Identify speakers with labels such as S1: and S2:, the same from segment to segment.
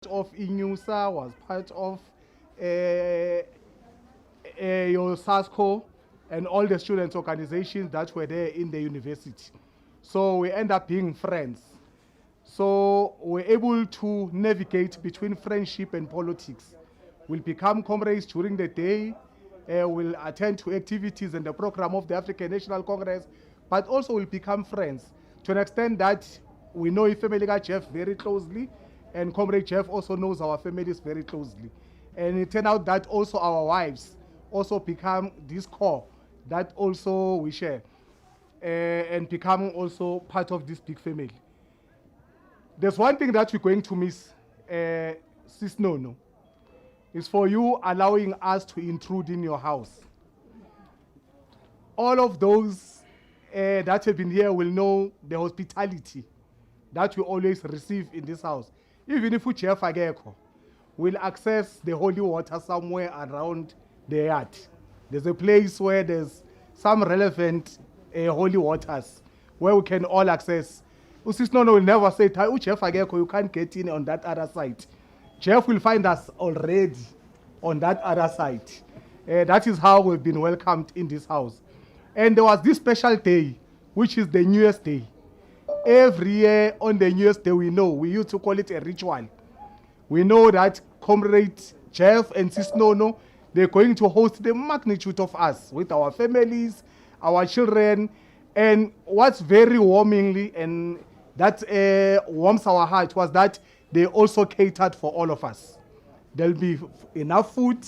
S1: of INUSA, was part of your SASCO, and all the students' organizations that were there in the university. So we end up being friends. So we're able to navigate between friendship and politics. We'll become comrades during the day. We'll attend to activities and the program of the African National Congress, but also we'll become friends to an extent that we know family Geoff very closely, and Comrade Geoff also knows our families very closely. And it turned out that also our wives also become this core that also we share and become also part of this big family. There's one thing that we're going to miss, Sis Nono, is for you allowing us to intrude in your house. All of those that have been here will know the hospitality that we always receive in this house. Even if we Geoff Ageko, we'll access the holy water somewhere around the yard. There's a place where there's some relevant holy waters where we can all access. Usis Nono will never say, Geoff Ageko, you can't get in on that other side. Geoff will find us already on that other side. That is how we've been welcomed in this house. And there was this special day, which is the New Year's Day. Every year on the New Year's Day, we used to call it a ritual. We know that Comrade Geoff and Sis Nono, they're going to host the magnitude of us with our families, our children, and what's very warmingly and that warms our heart was that they also catered for all of us. There'll be enough food,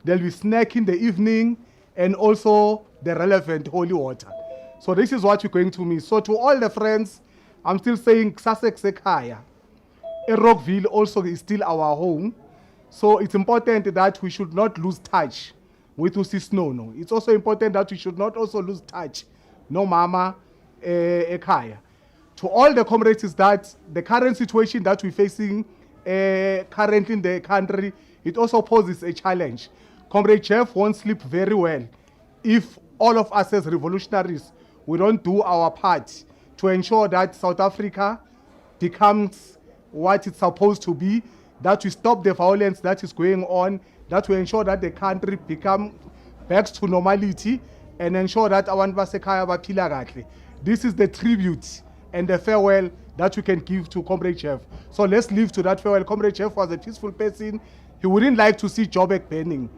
S1: there'll be snack in the evening, and also the relevant holy water. So this is what you're going to miss. So to all the friends, I'm still saying Kusasa Kusekhaya. Rockville also is still our home. So it's important that we should not lose touch with Sis Nono. It's also important that we should not also lose touch, no mama Ekaya. To all the comrades is that the current situation that we're facing currently in the country, it also poses a challenge. Comrade Geoff won't sleep very well if all of us as revolutionaries, we don't do our part to ensure that South Africa becomes what it's supposed to be, that we stop the violence that is going on, that we ensure that the country becomes back to normality, and ensure that abantu basekhaya baphila kahle. This is the tribute and the farewell that we can give to Comrade Geoff. So let's live to that farewell. Comrade Geoff was a peaceful person. He wouldn't like to see Joburg burning.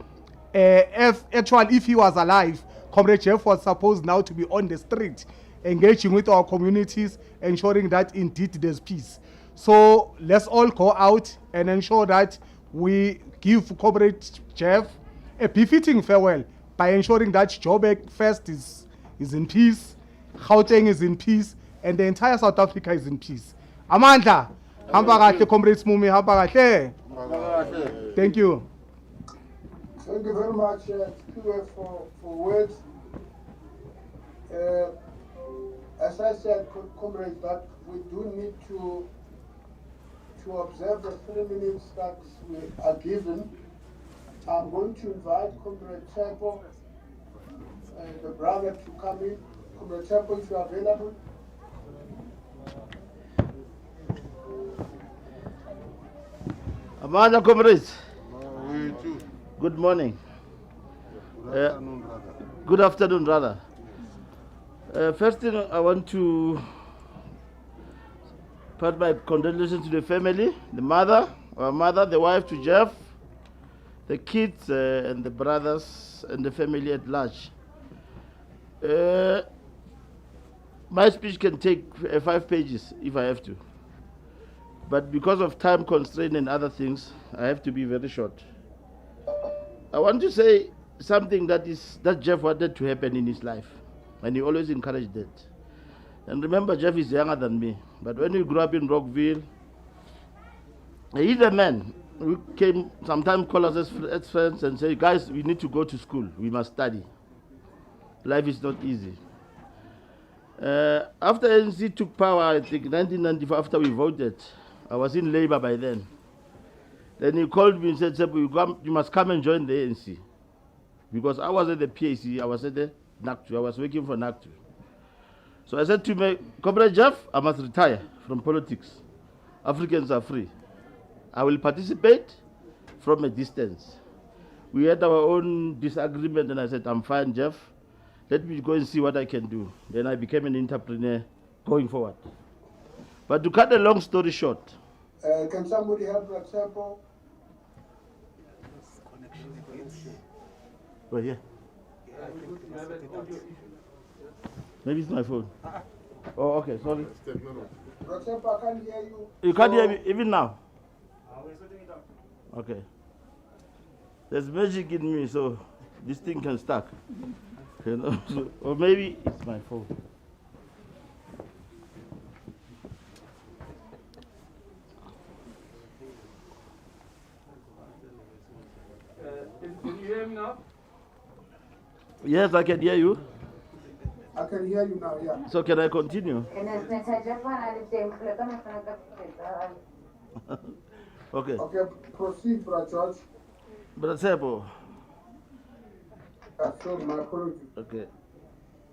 S1: If he was alive, Comrade Geoff was supposed now to be on the street, engaging with our communities, ensuring that indeed there's peace. So let's all go out and ensure that we give Comrade Geoff a befitting farewell by ensuring that Joburg first is in peace, Gauteng is in peace, and the entire South Africa is in peace. Amandla, hamba kahle Comrades Mumi, hamba kahle. Thank you.
S2: Thank you very much, for words. As I said, comrades, that we do need to observe the 3 minutes that we are given. I'm going to invite Comrade Tsepo, the brother, to come in. Comrade Tsepo, if you are available.
S3: Amanda, comrades. Good morning. Good afternoon, brother. First thing, I want to put my condolences to the family, the mother, our mother, the wife, to Geoff, the kids, and the brothers, and the family at large. My speech can take 5 pages if I have to. But because of time constraint and other things, I have to be very short. I want to say something that Geoff wanted to happen in his life, and he always encouraged that. And remember, Geoff is younger than me, but when we grew up in Rockville, he's a man who came sometimes call us as friends and say, guys, we need to go to school, we must study. Life is not easy. After ANC took power, I think 1994, after we voted, I was in Labour by then. Then he called me and said, you must come and join the ANC. Because I was at the PAC, I was at the NACTU, I was working for NACTU. So I said to him, Comrade Geoff, I must retire from politics. Africans are free. I will participate from a distance. We had our own disagreement and I said, I'm fine, Geoff. Let me go and see what I can do. Then I became an entrepreneur going forward. But to cut a long story short.
S2: Can somebody help Ratsepo?
S3: Oh, yeah. Maybe it's my phone. Oh, okay, sorry.
S2: Ratsepo, I can't hear you.
S3: You can't hear me even now? Okay. There's magic in me, so this thing can stuck. You know? So, or maybe it's my phone.
S4: Can you hear me now?
S3: Yes, I can hear you.
S2: I can hear you now, yeah.
S3: So can I continue? Okay.
S2: Okay, proceed, Brother George.
S3: Brother Sebo.
S2: Sorry, my apologies.
S3: Okay.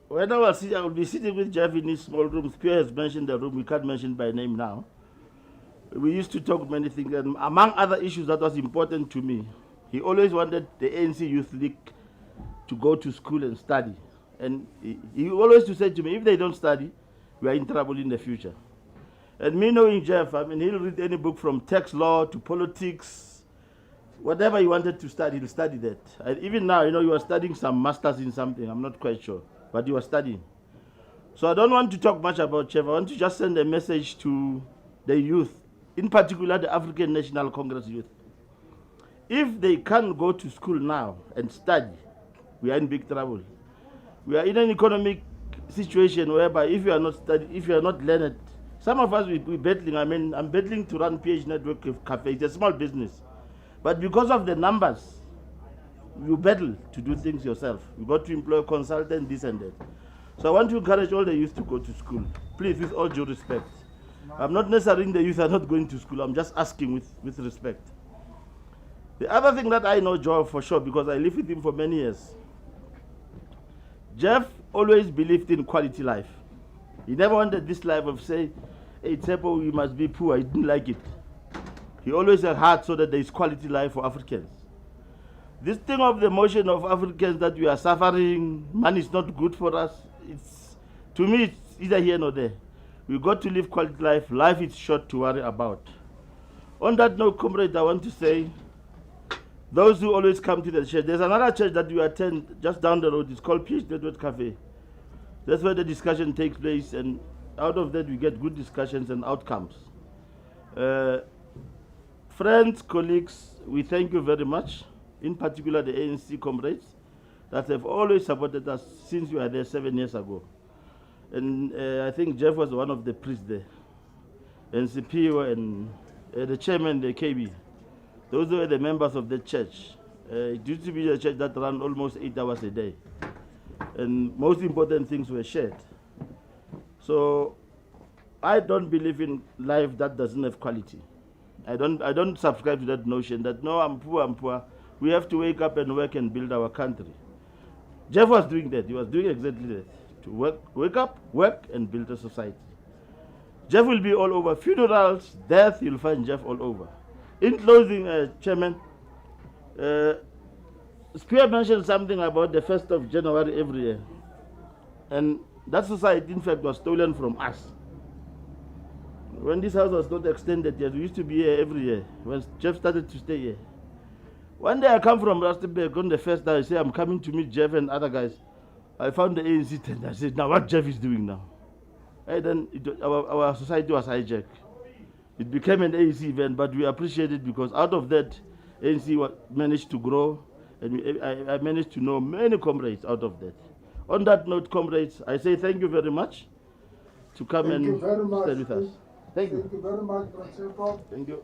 S3: When I will be sitting with Geoff in his small room. Pierre has mentioned the room. We can't mention by name now. We used to talk many things, and among other issues that was important to me, he always wanted the ANC Youth League to go to school and study. And he always to say to me, if they don't study, we are in trouble in the future. And me knowing Geoff, I mean, he'll read any book from tax law to politics, whatever he wanted to study, he'll study that. And even now, you know, he was studying some masters in something, I'm not quite sure, but he was studying. So I don't want to talk much about Geoff. I want to just send a message to the youth, in particular the African National Congress youth. If they can't go to school now and study, we are in big trouble. We are in an economic situation whereby if you are not studying, if you are not learned, some of us we battling. I mean, I'm battling to run PH Network Cafe. It's a small business, but because of the numbers, you battle to do things yourself. You got to employ a consultant, this and that. So I want to encourage all the youth to go to school. Please, with all due respect. I'm not necessarily the youth are not going to school. I'm just asking with respect. The other thing that I know Geoff for sure, because I lived with him for many years, Geoff always believed in quality life. He never wanted this life of say, hey, Tsepo, you must be poor. He didn't like it. He always had heart so that there is quality life for Africans. This thing of the motion of Africans that we are suffering, money is not good for us. It's, to me, it's either here nor there. We got to live quality life. Life is short to worry about. On that note, comrade, I want to say, those who always come to the church, there's another church that we attend just down the road. It's called PH Network Cafe. That's where the discussion takes place, and out of that we get good discussions and outcomes. Friends, colleagues, we thank you very much, in particular the ANC comrades that have always supported us since we were there 7 years ago. And I think Geoff was one of the priests there, and CPO and the chairman, the KB. Those were the members of the church. It used to be a church that ran almost 8 hours a day. And most important things were shared. So I don't believe in life that doesn't have quality. I don't subscribe to that notion that, no, I'm poor. We have to wake up and work and build our country. Geoff was doing that. He was doing exactly that. To wake up, work, and build a society. Geoff will be all over. Funerals, death, you'll find Geoff all over. In closing, Chairman, Spear mentioned something about the 1st of January every year. And that society, in fact, was stolen from us. When this house was not extended yet, we used to be here every year, when Geoff started to stay here. One day I come from Rustenburg on the first day, I say, I'm coming to meet Geoff and other guys. I found the ANC tent. I said, now what Geoff is doing now? And then our society was hijacked. It became an ANC event, but we appreciate it because out of that, ANC managed to grow, and I managed to know many comrades out of that. On that note, comrades, I say thank you very much to come and stay with us. Thank you.
S2: Thank you very much, Brother.
S3: Thank you.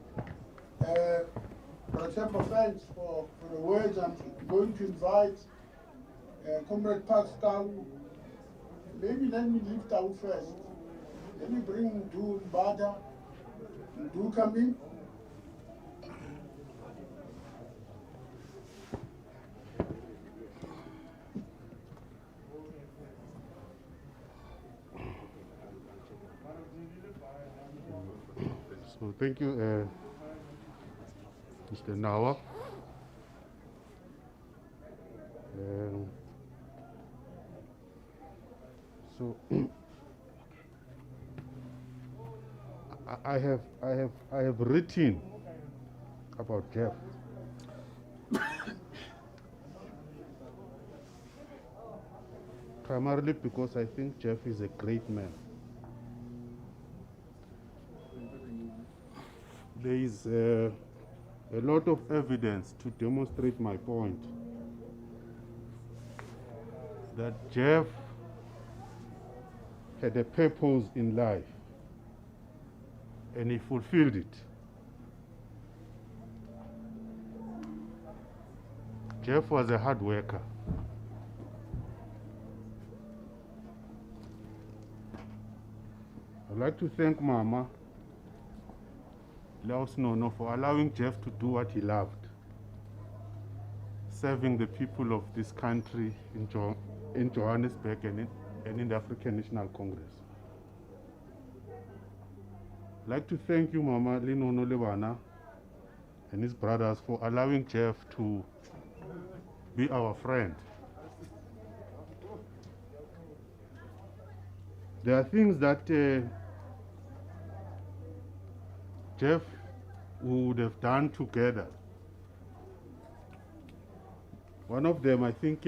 S2: Brother, thanks for the words. I'm going to invite Comrade Pascal. Maybe let me lift out first. Let me bring Du Mbada. Du come in.
S5: So thank you,
S4: Mr. Nawa. So I have written about Geoff. Primarily because I think Geoff is a great man. There is a lot of evidence to demonstrate my point that Geoff had a purpose in life and he fulfilled it. Geoff was a hard worker. I'd like to thank Mama Laos Nono for allowing Geoff to do what he loved, serving the people of this country in Johannesburg and in the African National Congress. I'd like to thank you, Mama Linono Lewana and his brothers for allowing Geoff to be our friend. There are things that Geoff would have done together. One of them, I think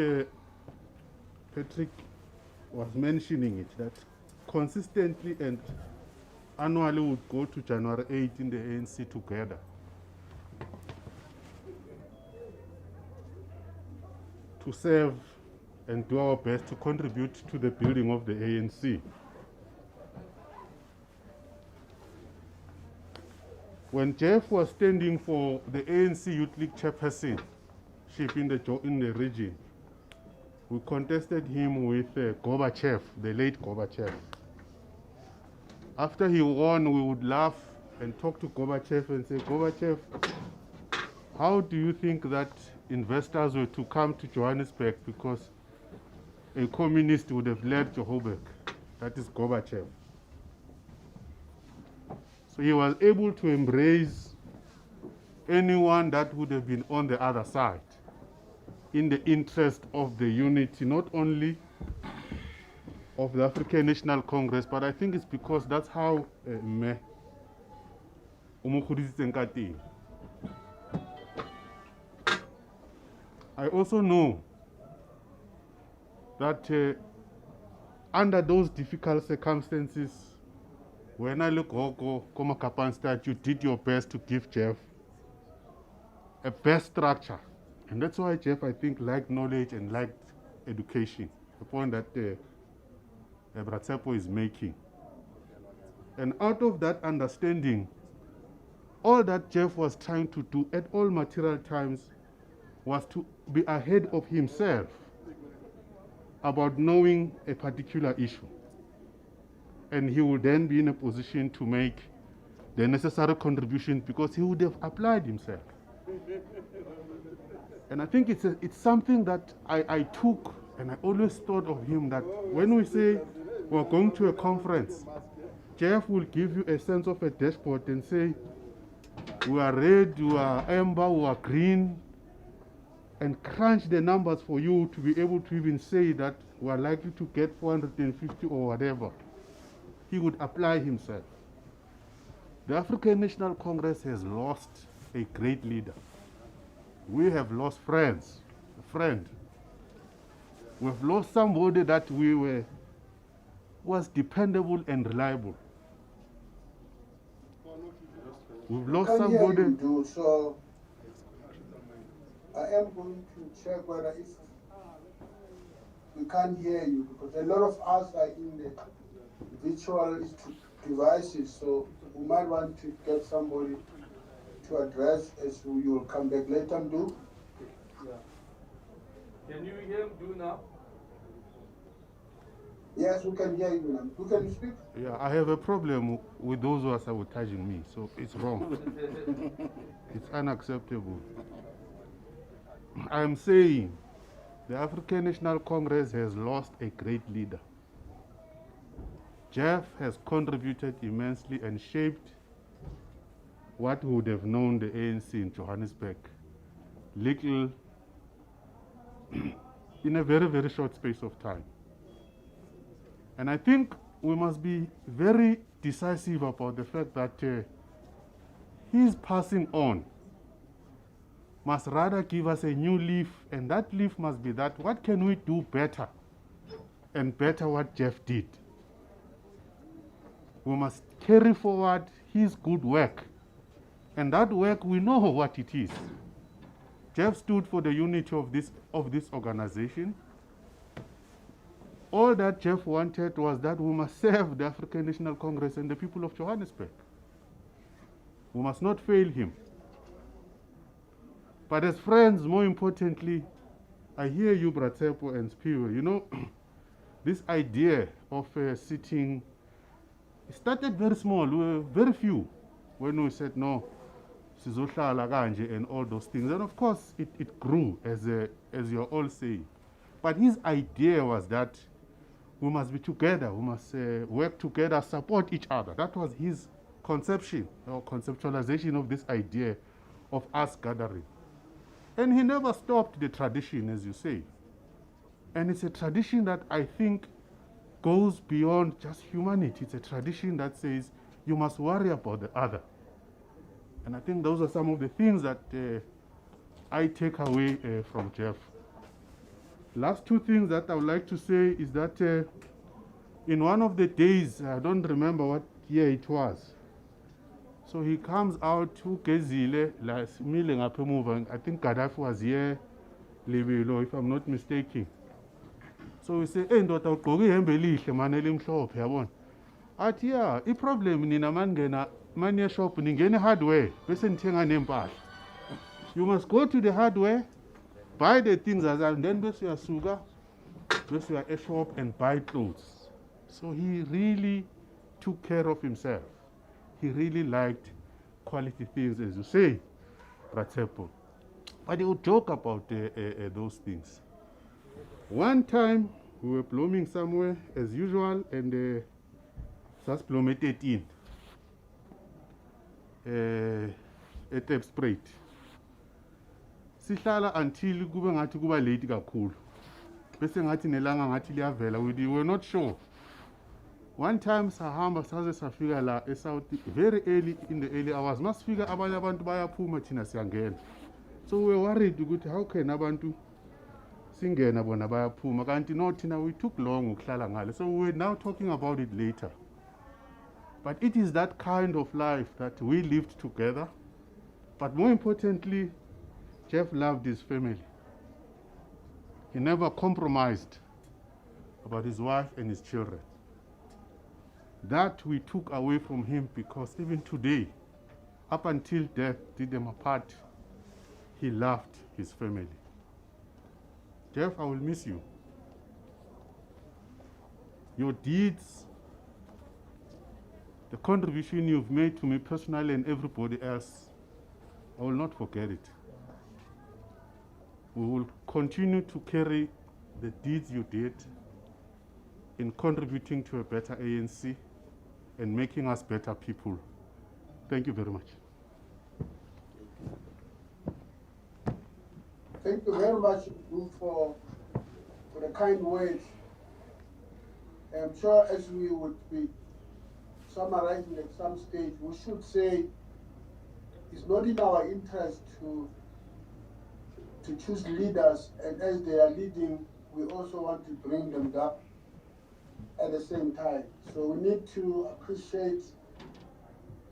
S4: Patrick was mentioning it, that consistently and annually would go to January 8 in the ANC together. To serve and do our best to contribute to the building of the ANC. When Geoff was standing for the ANC Youth League chairpersonship in the region, we contested him with Gorbachev, the late Gorbachev. After he won, we would laugh and talk to Gorbachev and say, Gorbachev, how do you think that investors were to come to Johannesburg because a communist would have led Johannesburg? That is Gorbachev. So he was able to embrace anyone that would have been on the other side in the interest of the unity, not only of the African National Congress, but I think it's because that's how I also know that under those difficult circumstances, when I look at you did your best to give Geoff a best structure. And that's why Geoff, I think, liked knowledge and liked education, the point that Bratsepo is making. And out of that understanding, all that Geoff was trying to do at all material times was to be ahead of himself about knowing a particular issue. And he would then be in a position to make the necessary contributions because he would have applied himself. And I think it's something that I took, and I always thought of him, that when we say we're going to a conference, Geoff will give you a sense of a dashboard and say, we are red, we are amber, we are green, and crunch the numbers for you to be able to even say that we are likely to get 450 or whatever. He would apply himself. The African National Congress has lost a great leader. We have lost a friend. We've lost somebody that was dependable and reliable. We've lost somebody.
S2: So I am going to check whether if we can't hear you, because a lot of us are in the virtual devices, so we might want to get somebody to address as you will come back. Let them do.
S5: Yeah. Can you hear him do now?
S2: Yes, we can hear you now. Who can you speak?
S4: Yeah, I have a problem with those who are sabotaging me, so it's wrong. It's unacceptable. I'm saying the African National Congress has lost a great leader. Geoff has contributed immensely and shaped what would have known the ANC in Johannesburg little in a very, very short space of time. And I think we must be very decisive about the fact that his passing on must rather give us a new leaf, and that leaf must be that what can we do better and better what Geoff did. We must carry forward his good work, and that work we know what it is. Geoff stood for the unity of this organization. All that Geoff wanted was that we must serve the African National Congress and the people of Johannesburg. We must not fail him. But as friends, more importantly, I hear you, Bratsepo and Spiwe, you know, this idea of sitting, it started very small. We were very few when we said, no, sizohlala kanje and all those things. And of course, it grew, as you're all saying. But his idea was that we must be together, we must work together, support each other. That was his conception or conceptualization of this idea of us gathering. And he never stopped the tradition, as you say. And it's a tradition that I think goes beyond just humanity. It's a tradition that says you must worry about the other. And I think those are some of the things that I take away from Geoff. Last two things that I would like to say is that in one of the days, I don't remember what year it was, so he comes out to Gezile, I think Gaddafi was here, Libelo, if I'm not mistaken. So we say, hey, ndoda ugqoke ihembe elihle man elimhlophe yabona. Athi yeah, i-problem nina mangena manje shop ningene hardware bese nithenga nempahla. You must go to the hardware, buy the things and then bese uyasuka bese uya e-shop and buy clothes. So he really took care of himself. He really liked quality things, as you say, Bratsepo. But he would joke about those things. One time, we were blooming somewhere, as usual, and just bloomed 18 at a sprite. Sihlala until kube ngathi kuba late kakhulu. Bese ngathi nelanga ngathi liyavela, we were not sure. One time sahamba saze safika la eSouth very early in the early hours. Masifika abanye abantu bayaphuma thina siyangena. So we were worried ukuthi how can abantu singena bona bayaphuma kanti no thina we took long ukuhlala ngale. So we were now talking about it later. But it is that kind of life that we lived together. But more importantly, Geoff loved his family. He never compromised about his wife and his children. That we took away from him, because even today, up until death did them apart, he loved his family. Geoff, I will miss you. Your deeds, the contribution you've made to me personally and everybody else, I will not forget it. We will continue to carry the deeds you did in contributing to a better ANC and making us better people. Thank you very much.
S2: Thank you very much for the kind words. I'm sure as we would be summarizing at some stage, we should say it's not in our interest to choose leaders, and as they are leading, we also want to bring them up at the same time. So we need to appreciate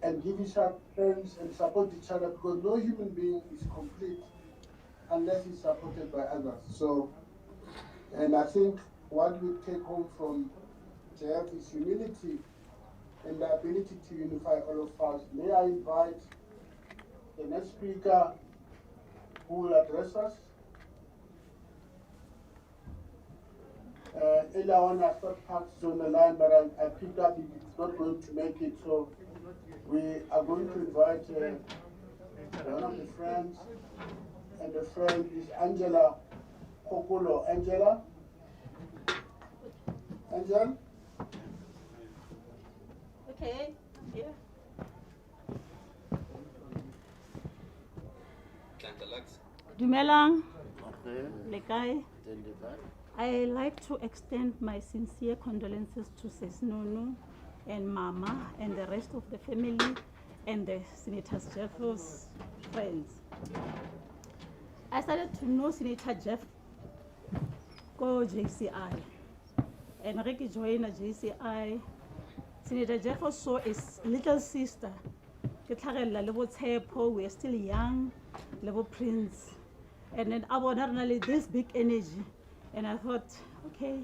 S2: and give each other hands and support each other, because no human being is complete unless he's supported by others. So, and I think what we take home from Geoff is humility and the ability to unify all of us. May I invite the next speaker who will address us. Earlier on, I thought Parks on the line, but I picked up it's not going to make it. So we are going to invite one of the friends, and the friend is Angela Kokolo. Angela? Angela?
S6: Okay, yeah. Dumelang,
S3: Okay.
S6: le kae?
S3: Identify.
S6: I like to extend my sincere condolences to Sis Nunu and Mama and the rest of the family and the Senator Geoff's friends. I started to know Senator Geoff go JCI. And Ricky joined a JCI. Senator Geoff also is little sister. We are still young, level prince. And then I wanted this big energy. And I thought, okay,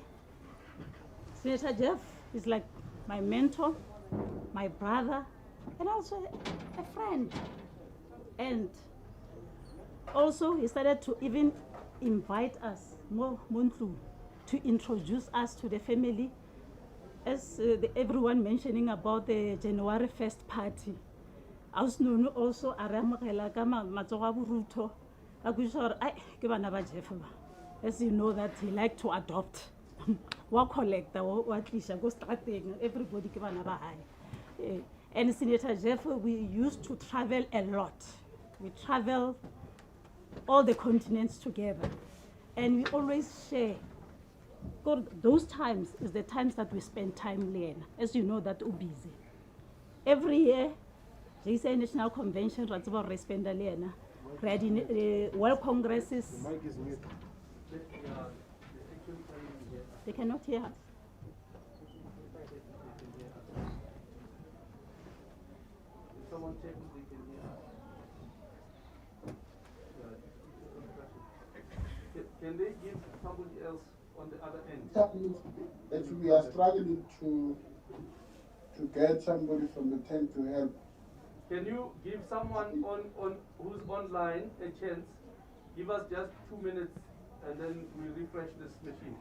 S6: Senator Geoff is like my mentor, my brother, and also a friend. And also he started to even invite us, Montlu, to introduce us to the family. As everyone mentioning about the January 1st party. As Nunu also aramogela ka matsogo a boruto. A go sure ai ke bana ba Geoff ba. As you know that he like to adopt. Wa collector wa tlisha go strateng everybody ke bana ba hae. And Senator Geoff, we used to travel a lot. We travel all the continents together. And we always share. God, those times is the times that we spend time Lena. As you know that we're busy. Every year, JCI National Convention, Ratsaba Respenda Lena, World Congresses.
S5: The mic is mute.
S6: They cannot hear us.
S5: Someone check if they can hear us. Can they give somebody else on the other end?
S2: That means that we are struggling to get somebody from the tent to help.
S5: Can you give someone on who's online a chance? Give us just 2 minutes and then we refresh this machine.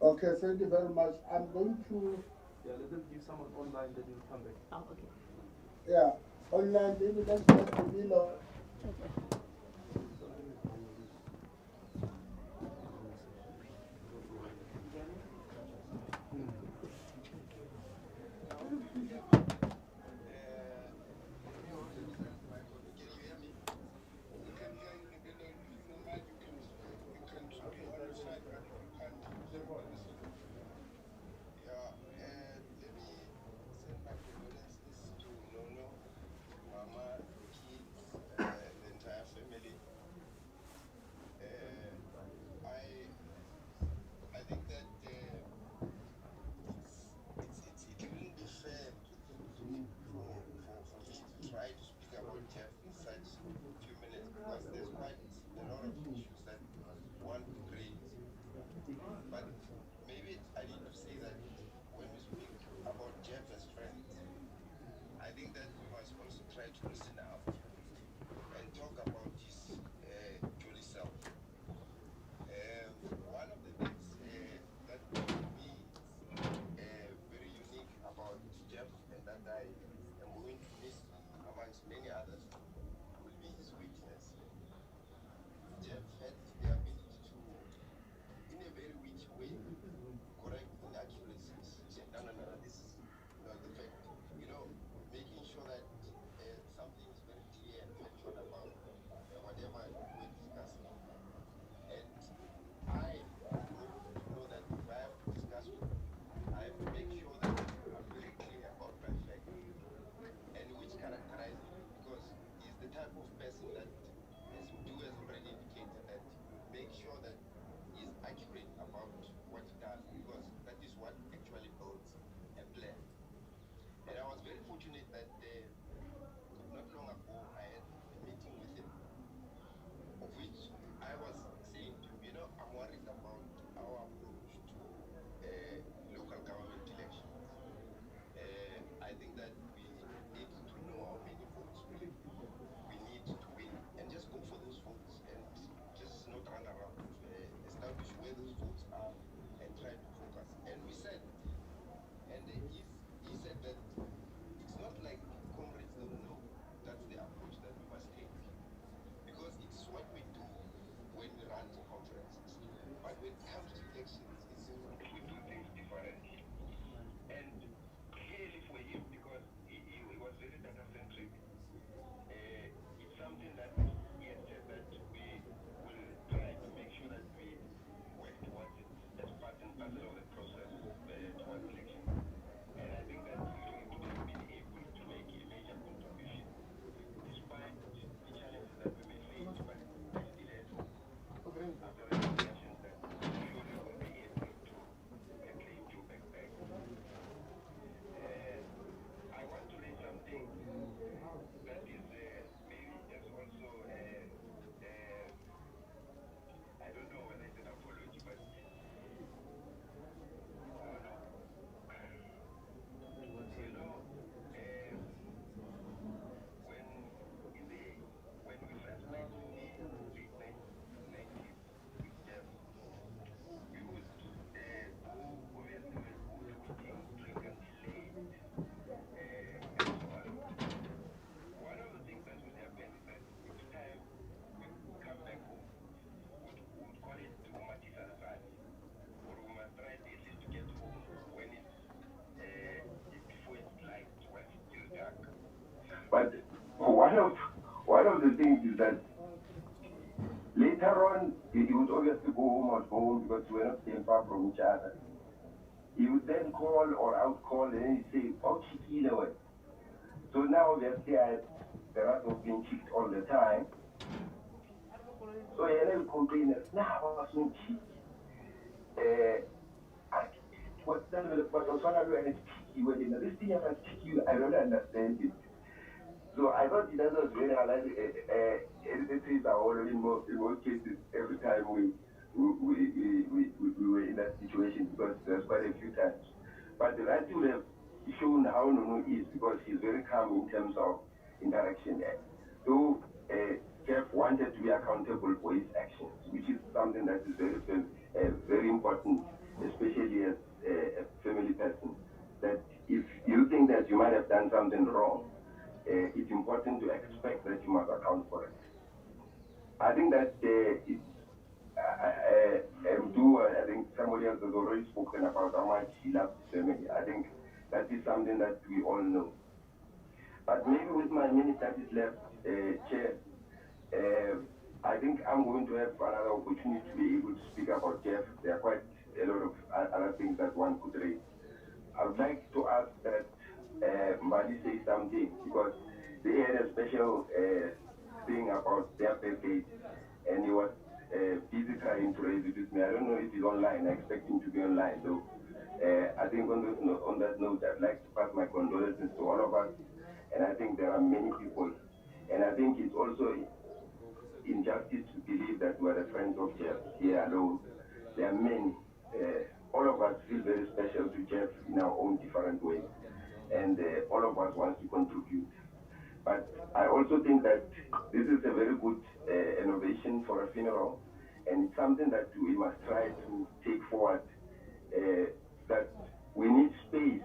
S2: Okay, thank you very much. I'm going to,
S5: Yeah, let them give someone online, then you'll come back.
S6: Oh, okay.
S2: yeah, online, maybe let's get the deal.
S6: Okay.
S7: one of the things is that later on, he would obviously go home because we were not staying far from each other. He would then call or out-call and then he'd say, oh, cheeky, way. So now obviously the rat was being cheeked all the time. So he had a complaint that, nah, I was so cheeky. What's that? But also, this thing about cheeky, I don't understand it. So I thought it was very like editors are already in most cases every time we were in that situation because there's quite a few times. But the right would have shown how Nono is because he's very calm in terms of interaction. So Geoff wanted to be accountable for his actions, which is something that is very important, especially as a family person. That if you think that you might have done something wrong, it's important to expect that you must account for it. I think that I think somebody else has already spoken about how much he loves his family. I think that is something that we all know. But maybe with my minute that is left, Chair, I think I'm going to have another opportunity to be able to speak about Geoff. There are quite a lot of other things that one could raise. I would like to ask that Mbali say something because they had a special thing about their birthday and he was busy trying to raise it with me. I don't know if he's online. I expect him to be online. So I think on that note, I'd like to pass my condolences to all of us. And I think there are many people. And I think it's also injustice to believe that we are the friends of Geoff here alone. There are many. All of us feel very special to Geoff in our own different ways. And all of us want to contribute. But I also think that this is a very good innovation for a funeral, and it's something that we must try to take forward, that we need space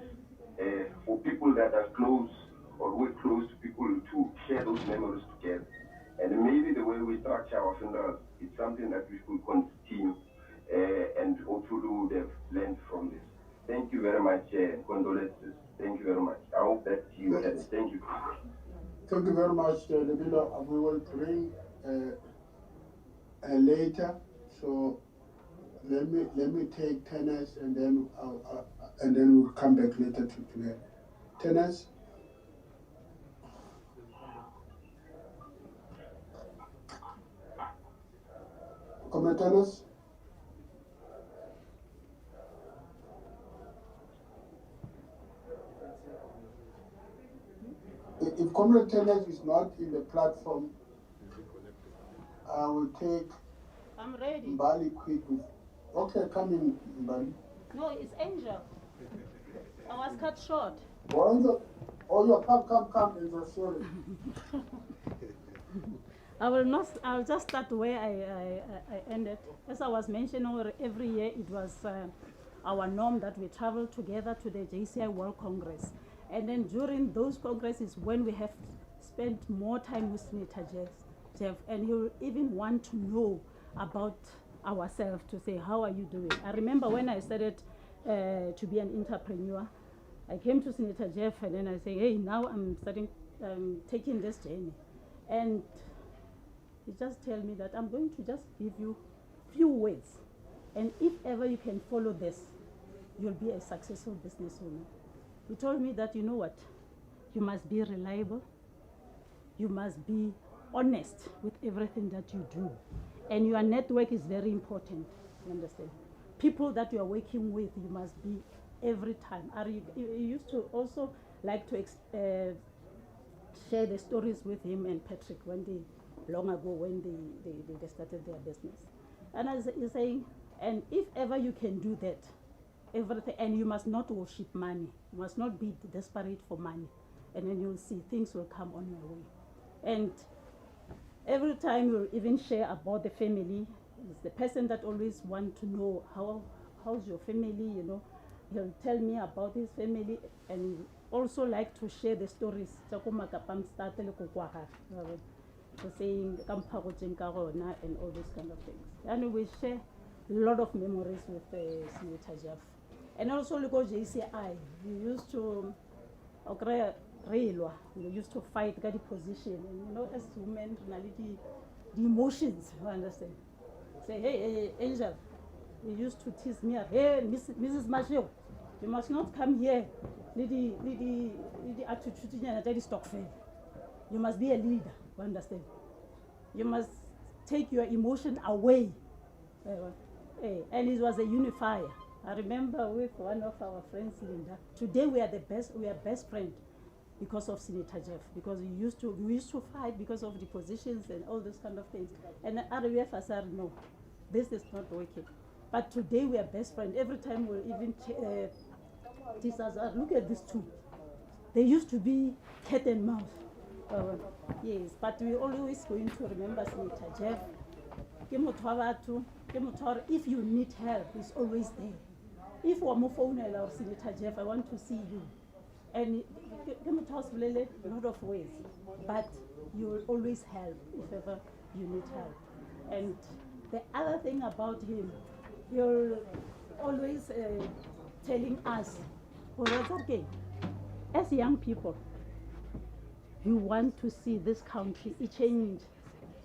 S7: for people that are close or work close to people to share those memories together. And maybe the way we structure our funerals is something that we could continue, and hopefully we would have learned from this. Thank you very much, condolences. Thank you very much. I hope that you had it. Thank you.
S2: Thank you very much, Lebila. We will bring later. So let me take tennis and then we'll come back later to that. Tennis. Comrade Tennis. If Comrade Tennis is not in the platform, I will take
S6: I'm ready.
S2: Mbali quickly. Okay, come in, Mbali.
S6: No, it's Angel. I was cut short.
S2: Come, Angel, sorry.
S6: I'll just start where I ended. As I was mentioning, every year it was our norm that we travel together to the JCI World Congress. And then during those congresses, when we have spent more time with Senator Geoff, and he'll even want to know about ourselves, to say, how are you doing? I remember when I started to be an entrepreneur, I came to Senator Geoff and then I say, hey, now I'm starting taking this journey. And he just tell me that I'm going to just give you few words. And if ever you can follow this, you'll be a successful business owner. He told me that, you know what, you must be reliable, you must be honest with everything that you do. And your network is very important, you understand? People that you are working with, you must be every time. You used to also like to share the stories with him and Patrick long ago when they started their business. And as he's saying, and if ever you can do that, everything, and you must not worship money. You must not be desperate for money. And then you'll see things will come on your way. And every time you'll even share about the family, it's the person that always want to know how's your family, you know. He'll tell me about his family and also like to share the stories. So saying and all those kind of things. And we share a lot of memories with Senator Geoff. And also look at JCI. We used to we used to fight the position, and you know, as women, the emotions, you understand? Say, hey, Angel, you used to tease me, hey, Mrs. Machio, you must not come here. The attitude in stock fail. You must be a leader, you understand? You must take your emotion away. And it was a unifier. I remember with one of our friends, Linda. Today we are best friends because of Senator Geoff, because we used to fight because of the positions and all those kind of things. And RWF said, no, this is not working. But today we are best friends. Every time we even tease us, look at these two. They used to be cat and mouse. Yes, but we're always going to remember Senator Geoff. If you need help, he's always there. If you are phone or Senator Geoff, I want to see you. And a lot of ways, but you will always help if ever you need help. And the other thing about him, you're always telling us, as young people, you want to see this country change.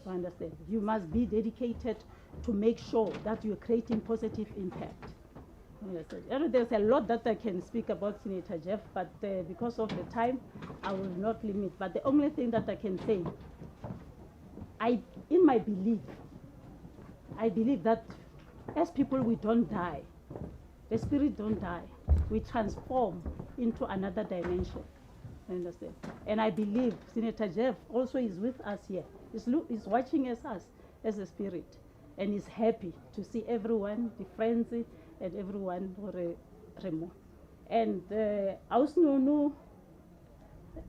S6: You understand? You must be dedicated to make sure that you're creating positive impact. There's a lot that I can speak about Senator Geoff, but because of the time, I will not limit. But the only thing that I can say, in my belief, I believe that as people, we don't die. The spirit don't die. We transform into another dimension. Understand? And I believe Senator Geoff also is with us here. He's watching us as a spirit, and is happy to see everyone, the friends, and everyone remo. And Ausnunu,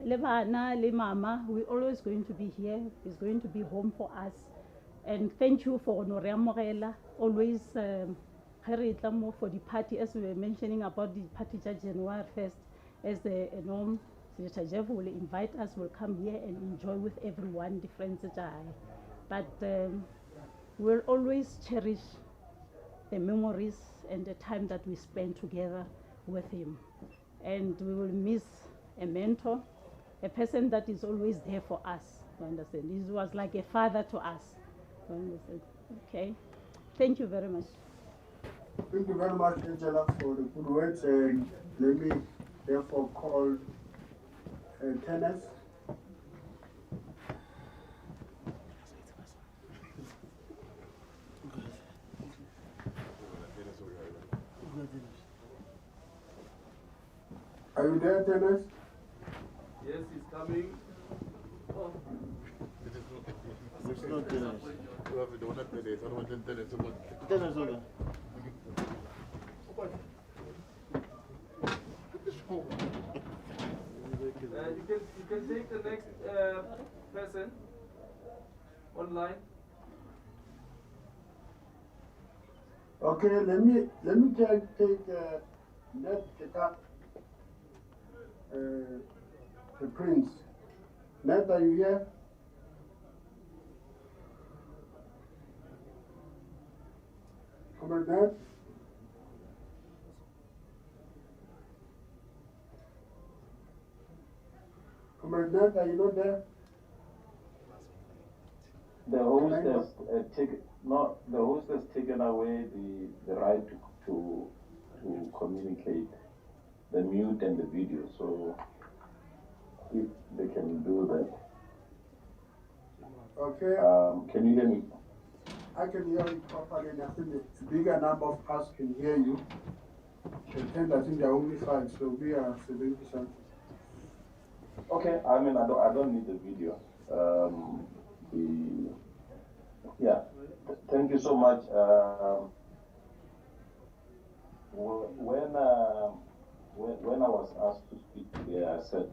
S6: Levana, Le Mama, we're always going to be here. It's going to be home for us. And thank you for Honorea Morella, always for the party, as we were mentioning about the party January 1st, as the norm. Senator Geoff will invite us, will come here and enjoy with everyone, the friends that are. But we'll always cherish the memories and the time that we spent together with him. And we will miss a mentor, a person that is always there for us, you understand? He was like a father to us, you understand? Okay, thank you very much.
S2: Thank you very much, Angela, for the good words. And let me therefore call tennis. Are you there, Tennis?
S5: Yes, he's coming. Oh.
S3: It's not Dennis.
S5: You can take the next person online.
S2: Okay, let me take Ned Keta, the prince. Ned, are you here? Comrade Ned? Comrade Ned, are you not there?
S8: The host has taken away the right to communicate, the mute and the video. So if they can do that.
S2: Okay.
S8: Can you hear me?
S2: I can hear you properly, and I think a bigger number of us can hear you. I think there are only 5, so we are 70%.
S8: Okay, I mean, I don't need the video. Yeah, thank you so much. When I was asked to speak today, I said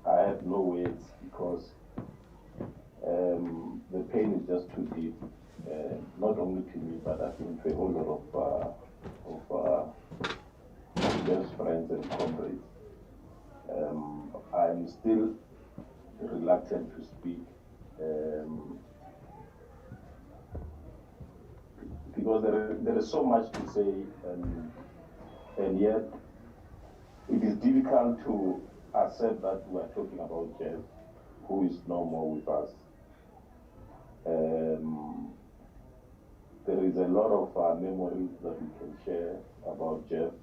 S8: I had no words because the pain is just too deep, not only to me, but I think to a whole lot of best friends and comrades. I'm still reluctant to speak because there is so much to say, and yet it is difficult to accept that we are talking about Geoff, who is no more with us. There is a lot of memories that we can share about Geoff.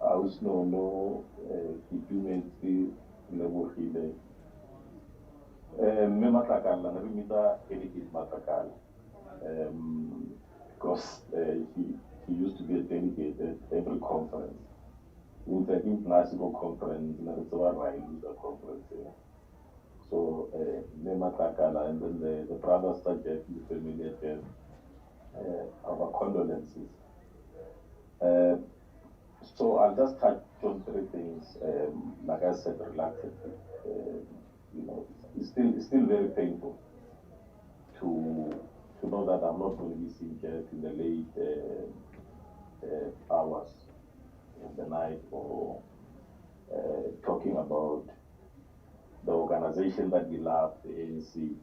S8: Ausnono, Kitumenti, Lebohile. Me Matakala, Narimita, Edith Matakala. Because he used to be a delegate at every conference. In the international conference, in the conference. So, Nema Takala, and then the brothers that Geoff, the family of Geoff, our condolences. So I'll just touch on three things. Like I said, reluctantly, you know, it's still very painful to know that I'm not going to be seeing Geoff in the late hours of the night, or talking about the organization that we love, the ANC.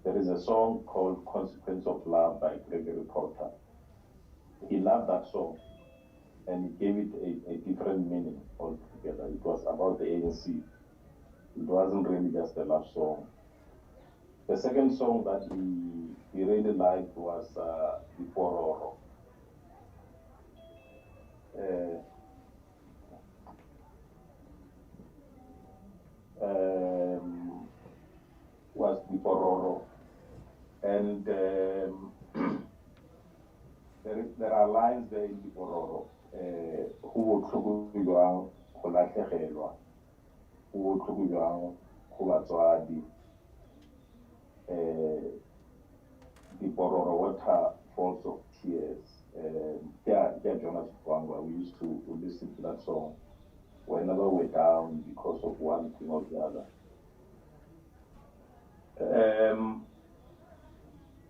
S8: There is a song called Consequence of Love by Gregory Porter. He loved that song, and he gave it a different meaning altogether. It was about the ANC. It wasn't really just a love song. The second song that he really liked was Bipororo. Was Bipororo. And there are lines there in Bipororo. Who would Kuguang, Kolahelwa, who would Kuguang, Kulatwadi, Bipororo, water falls of tears. Yeah, Jonas Kwangwa, we used to listen to that song whenever we're down because of one thing or the other.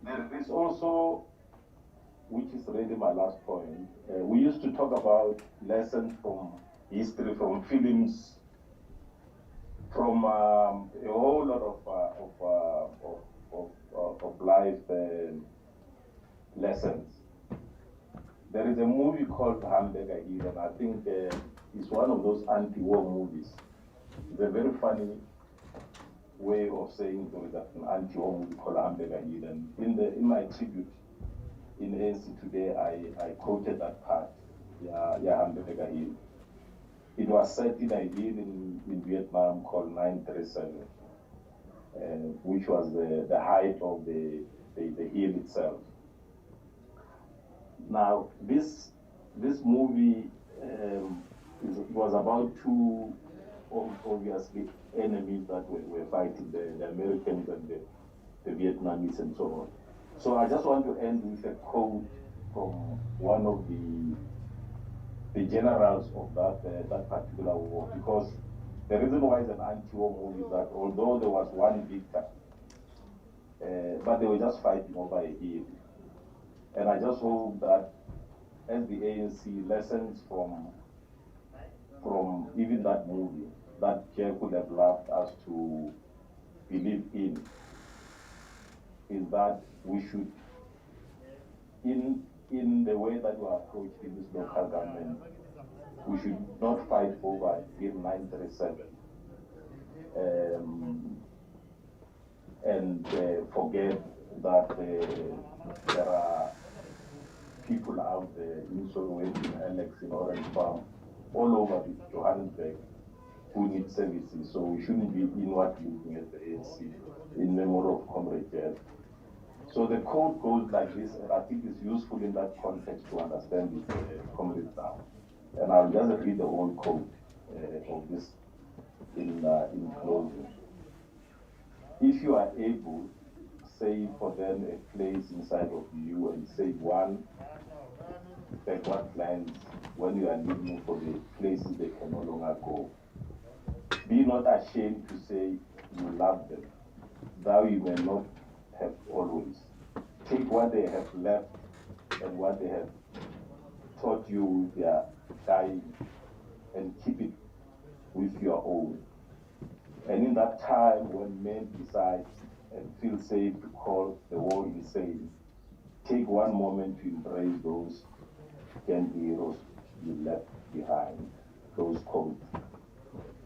S8: There is also, which is really my last point, we used to talk about lessons from history, from films, from a whole lot of life lessons. There is a movie called Hamburger Hill, and I think it's one of those anti-war movies. It's a very funny way of saying there is an anti-war movie called Hamburger Hill, and in my tribute in ANC today, I quoted that part. Yeah, Hamburger Hill. It was set in a hill in Vietnam called 937, which was the height of the hill itself. Now, this movie was about two obviously enemies that were fighting, the Americans and the Vietnamese and so on. So I just want to end with a quote from one of the generals of that particular war, because the reason why it's an anti-war movie is that although there was one victor, but they were just fighting over a hill. And I just hope that as the ANC lessons from even that movie, that Geoff would have loved us to believe in, is that we should, in the way that we are approached in this local government, we should not fight over Bill 937 and forget that there are people out there in Soweto, Alex, in Orange Farm, all over Johannesburg, who need services. So we shouldn't be inwardly looking at the ANC in memory of Comrade Geoff. So the quote goes like this, and I think it's useful in that context to understand it, Comrade now. And I'll just read the whole quote of this in closing. If you are able, save for them a place inside of you, and save one backward plans when you are looking for the places they can no longer go. Be not ashamed to say you love them, thou you may not have always. Take what they have left and what they have taught you with their dying, and keep it with your own. And in that time when men decide and feel safe to call the war insane, take one moment to embrace those gallant heroes you left behind, those codes.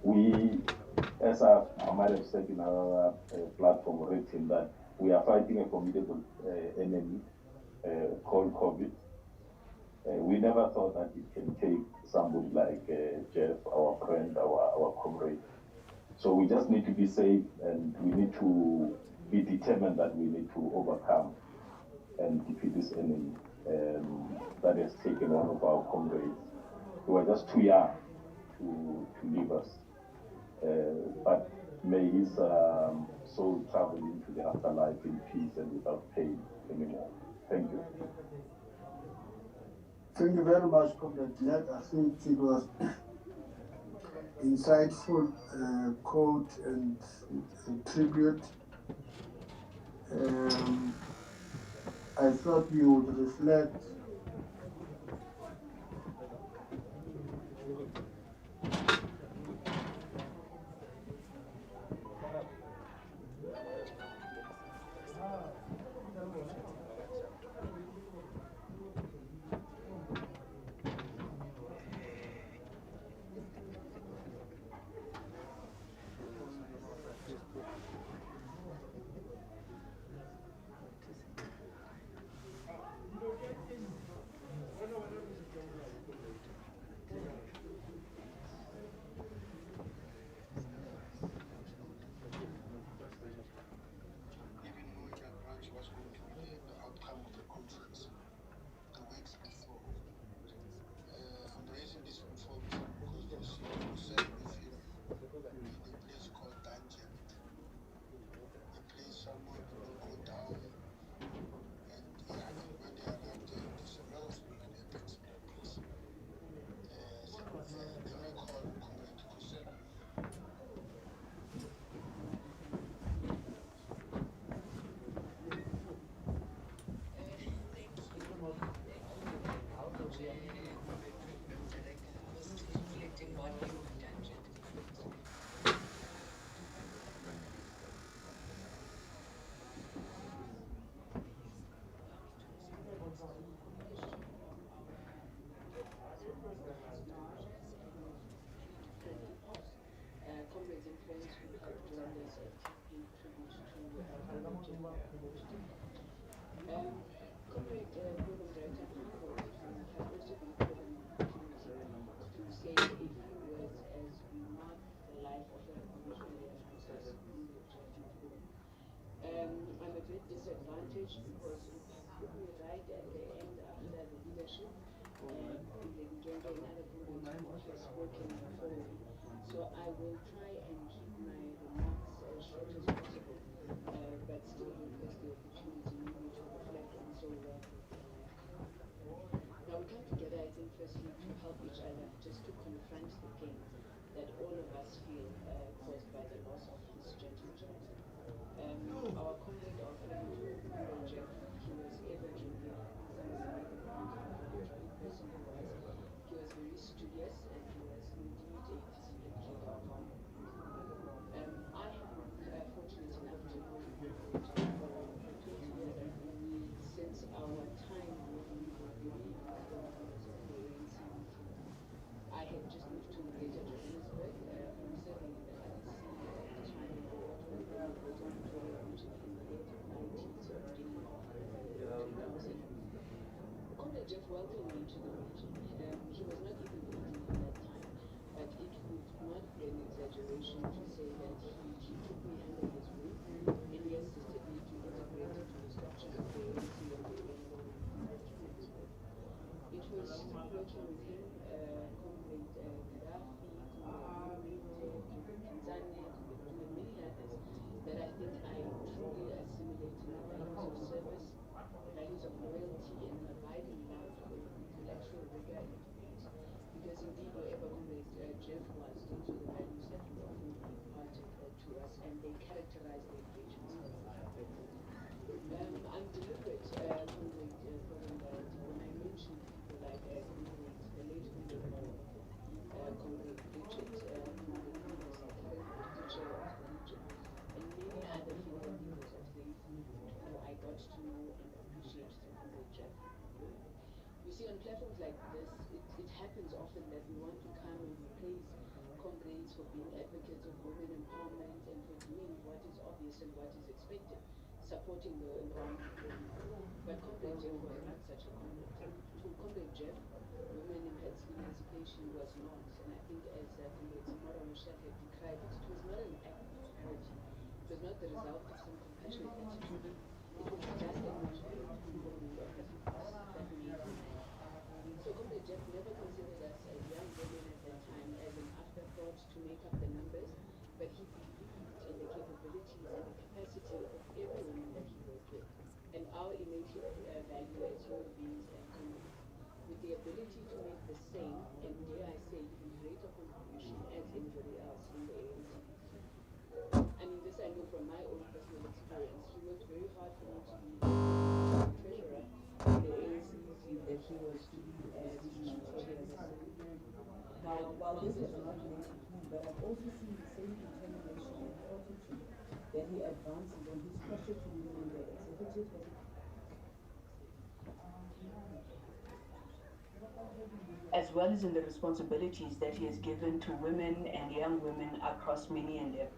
S8: We, as I might have said in our platform written, that we are fighting a formidable enemy called COVID. We never thought that it can take somebody like Geoff, our friend, our comrade. So we just need to be safe, and we need to be determined that we need to overcome and defeat this enemy that has taken one of our comrades. We were just too young to leave us. But may his soul travel into the afterlife in peace and without pain anymore. Thank you.
S2: Thank you very much, Comrade Glad. I think it was insightful quote and tribute. I thought you would reflect
S9: comrades and friends who have joined us at paying tribute to Comrade Geoff. Comrade Program Director Makhubo, you have also been given an opportunity to say a few words as we mark the life of the revolutionary process. I'm a bit disadvantaged because you put me right at the end after the leadership, and then joined another comrade who has spoken before me. So I will try and keep my remarks as short as possible, but still request the opportunity maybe to reflect on so well. Now we come together, I think, firstly to help each other, just to confront the pain that all of us feel caused by the loss of this gentleman. Our comrade, our friend, Comrade Geoff, he was ever jovial. Person he was very studious, and he was indeed a disciplined kid. I have been fortunate enough to know Comrade for 20 years since our time when we were very members of the ANC. I had just moved to Greater Johannesburg from serving in the RDC at the time of the Pretoria region in the late 90s or beginning of 2000. Comrade Geoff welcomed me to the region. He was not even leading at that time, but it would not be an exaggeration to say that he took me under his wing and he assisted me to integrate into the structures of the ANC and the Johannesburg. It was working with him, Comrade Gaddafi, Comrade Kinzane, and many others that I think I truly assimilated the values of service, values of loyalty, and an abiding love for intellectual rigor and debate. Because indeed, wherever Comrade Geoff was, those were the values that he often imparted to us, and they characterized the engagements. I'm deliberate, Comrade Program Director, when I mention people like Comrade, the late Comrade Comrade Richard, Comrade Nicholas, the current chair of the region, and many other figure leaders of the movement who I got to know and appreciate through happens often that we want to come and praise comrades for being advocates of women empowerment and for doing what is obvious and what is expected, supporting the empowerment of women. But Comrade Geoff was not such a comrade. To Comrade Geoff, women emancipation was not, and I think as Comrade Samora Moshat had described it, it was not an act of courage. It was not the result of some compassionate attitude. It was just an acknowledgement to the role of the past that made him man. So Comrade Geoff never considered us as young women at that time as an afterthought to make up the numbers, but he believed in the capabilities and the capacity of every woman that he worked with, and our innate value as human beings and comrades, with the ability to make the same, and dare I say, even greater contribution as anybody else in the ANC. I mean, this I know from my own personal experience. He worked very hard for me to be treasurer in the ANC's view that he was to be as chairperson.
S10: Now, while this was not meant to be, but I've also seen the same determination and fortitude that he advances on his pressure to women in the executive. As well as in the responsibilities that he has given to women and young women across many endeavors.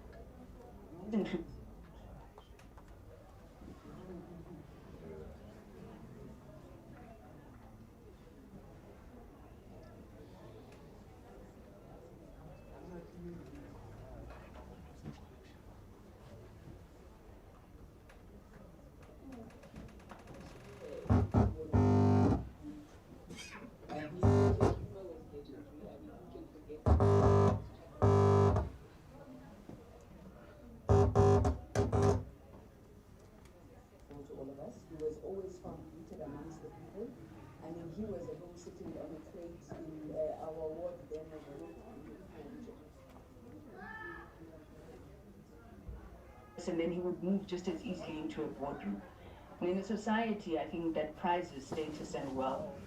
S10: He was always found rooted amongst the people. I mean, he was at home sitting on a crate in our ward then as a and then he would move just as easily into a boardroom. And in a society, I think that prizes status and wealth.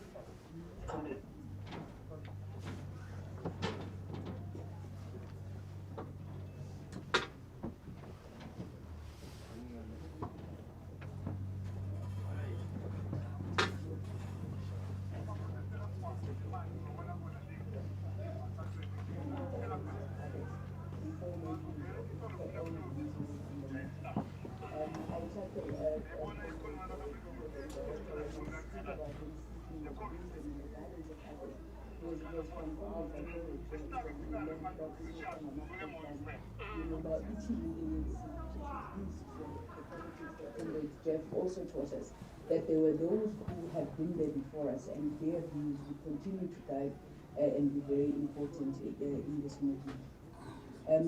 S10: Geoff also taught us that there were those who had been there before us, and their views would continue to guide and be very important in this movement.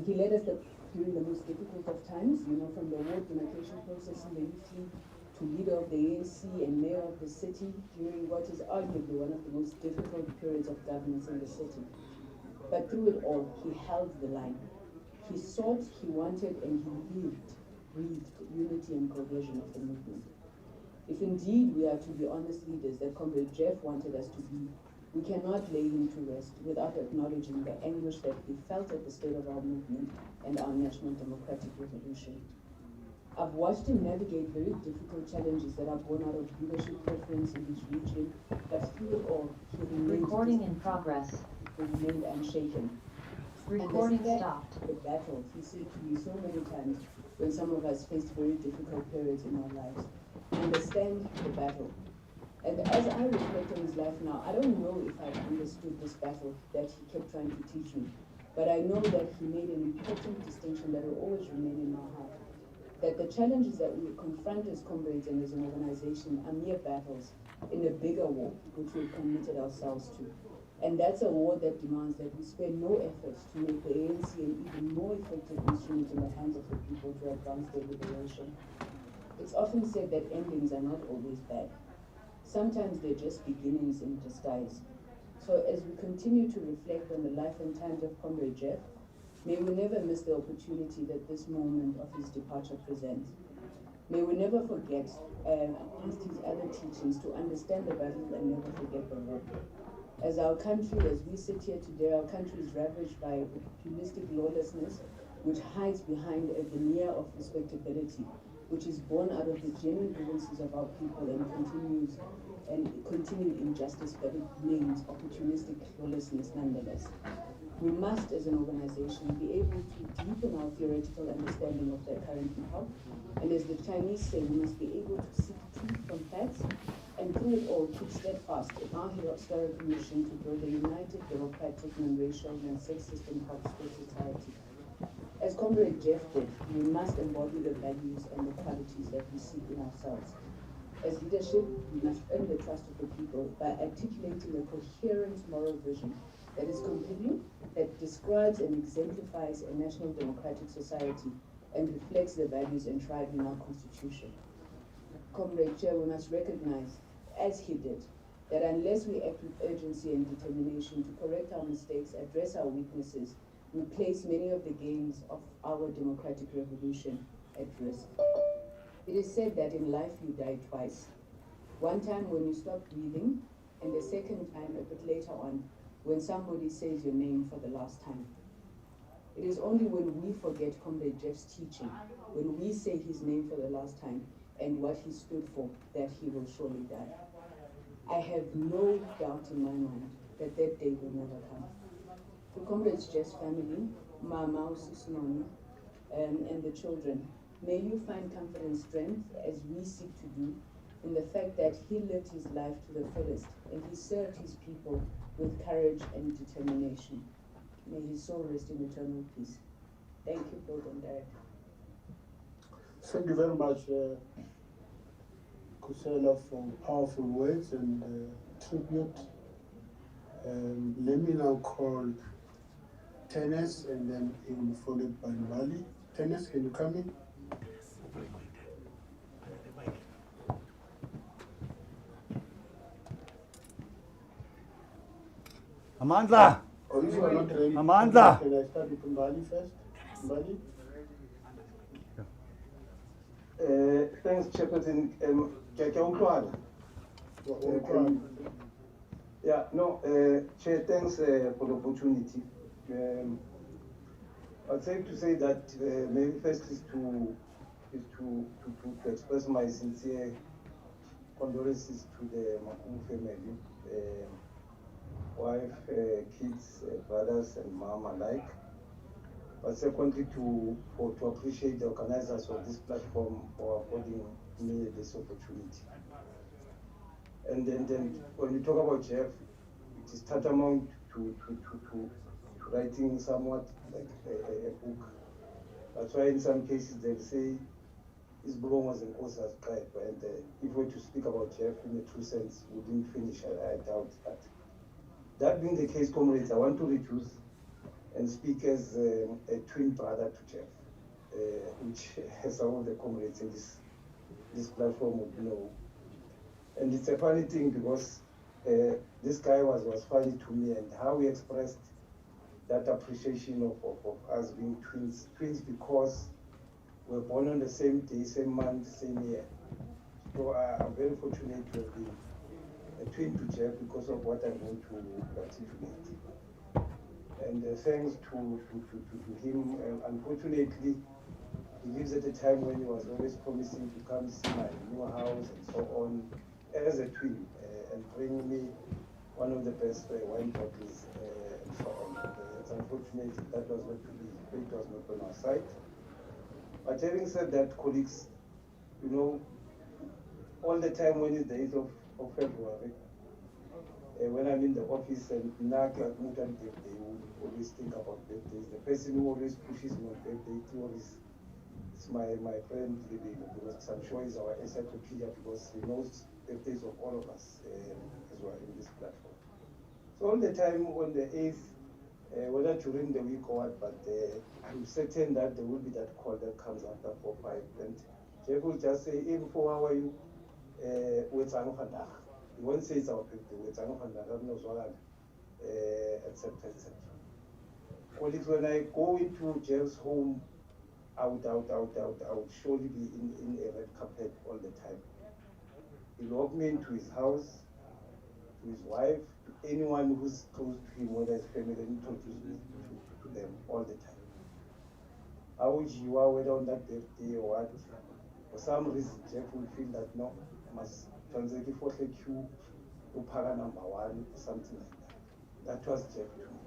S10: He led us during the most difficult of times, from the ward demarcation process in the Youth League to leader of the ANC and mayor of the city during what is arguably one of the most difficult periods of governance in the city. But through it all, he held the line. He sought, he wanted, and he breathed unity and cohesion of the movement. If indeed we are to be honest leaders that Comrade Geoff wanted us to be, we cannot lay him to rest without acknowledging the anguish that he felt at the state of our movement and our national democratic revolution. I've watched him navigate very difficult challenges that are born out of leadership preference in his region, but through it all, he remained
S11: Recording in progress.
S10: He remained unshaken.
S11: Recording stopped.
S10: The battle, he said to me so many times when some of us faced very difficult periods in our lives. Understand the battle. And as I reflect on his life now, I don't know if I've understood this battle that he kept trying to teach me, but I know that he made an important distinction that will always remain in my heart. That the challenges that we confront as comrades and as an organization are mere battles in a bigger war, which we've committed ourselves to. And that's a war that demands that we spare no efforts to make the ANC an even more effective instrument in the hands of the people to advance their liberation. It's often said that endings are not always bad. Sometimes they're just beginnings in disguise. So as we continue to reflect on the life and times of Comrade Geoff, may we never miss the opportunity that this moment of his departure presents. May we never forget, amongst his other teachings, to understand the battle and never forget the war. As our country, as we sit here today, our country is ravaged by populistic lawlessness, which hides behind a veneer of respectability, which is born out of the genuine grievances of our people and continues and continued injustice, but it means opportunistic lawlessness nonetheless. We must, as an organization, be able to deepen our theoretical understanding of the current epoch, and as the Chinese say, we must be able to seek truth from facts, and through it all, keep steadfast in our historical mission to build a united, democratic, non-racial, and sexist and purposeful society. As Comrade Geoff did, we must embody the values and the qualities that we seek in ourselves. As leadership, we must earn the trust of the people by articulating a coherent moral vision that is compelling, that describes and exemplifies a national democratic society and reflects the values enshrined in our Constitution. Comrade Chair, we must recognize, as he did, that unless we act with urgency and determination to correct our mistakes, address our weaknesses, we place many of the gains of our democratic revolution at risk. It is said that in life you die twice. One time when you stop breathing, and the second time a bit later on, when somebody says your name for the last time. It is only when we forget Comrade Geoff's teaching, when we say his name for the last time and what he stood for, that he will surely die. I have no doubt in my mind that that day will never come. To Comrade Geoff's family, Mama, Usisnoni, and the children, may you find comfort and strength as we seek to do in the fact that he lived his life to the fullest and he served his people with courage and determination. May his soul rest in eternal peace. Thank you, Program Director.
S2: Thank you very much, Kusela, for powerful words and tribute. Let me now call Tennis, and then he will be followed by Mali. Tennis, can you come in?
S12: Amandla!
S2: Oh, you are not ready.
S12: Amandla!
S2: Can I start with Mbali first? Mbali?
S13: Thanks, Chairperson. Chair, thanks for the opportunity. I'd like to say that maybe first is to express my sincere condolences to the Makhubo family, wife, kids, brothers, and mom alike. But secondly, to appreciate the organizers of this platform for affording me this opportunity. And then when we talk about Geoff, it is tantamount to writing somewhat like a book. That's why in some cases they'll say his book was an oversubscribed, and if we were to speak about Geoff in a true sense, we didn't finish, I doubt that. That being the case, comrades, I want to reduce and speak as a twin brother to Geoff, which some of the comrades in this platform would know. And it's a funny thing because this guy was funny to me, and how he expressed that appreciation of us being twins because we're born on the same day, same month, same year. So I'm very fortunate to have been a twin to Geoff because of what I'm going to articulate. And thanks to him, unfortunately, he lives at a time when he was always promising to come see my new house and so on, as a twin, and bring me one of the best wine bottles and so on. It's unfortunate that was not to be, it was not on our side. But having said that, colleagues, you know, all the time when it's the 8th of February, when I'm in the office and birthday, you always think about birthdays. The person who always pushes me on birthday, it's my friend Libby, because I'm sure he's our encyclopedia because he knows birthdays of all of us as well in this platform. So all the time on the 8th, whether during the week or what, but I'm certain that there will be that call that comes after 4 or 5, and Geoff will just say, hey, before how are you? He won't say it's our birthday, etc., etc. Colleagues, when I go into Geoff's home, I would surely be in a red carpet all the time. He'll walk me into his house, to his wife, to anyone who's close to him, whether it's family, and introduce me to them all the time. How you are, whether on that birthday or what, for some reason, Geoff will feel that no, I must Tanzania for the queue, Upaga number 1, something like that. That was Geoff to me.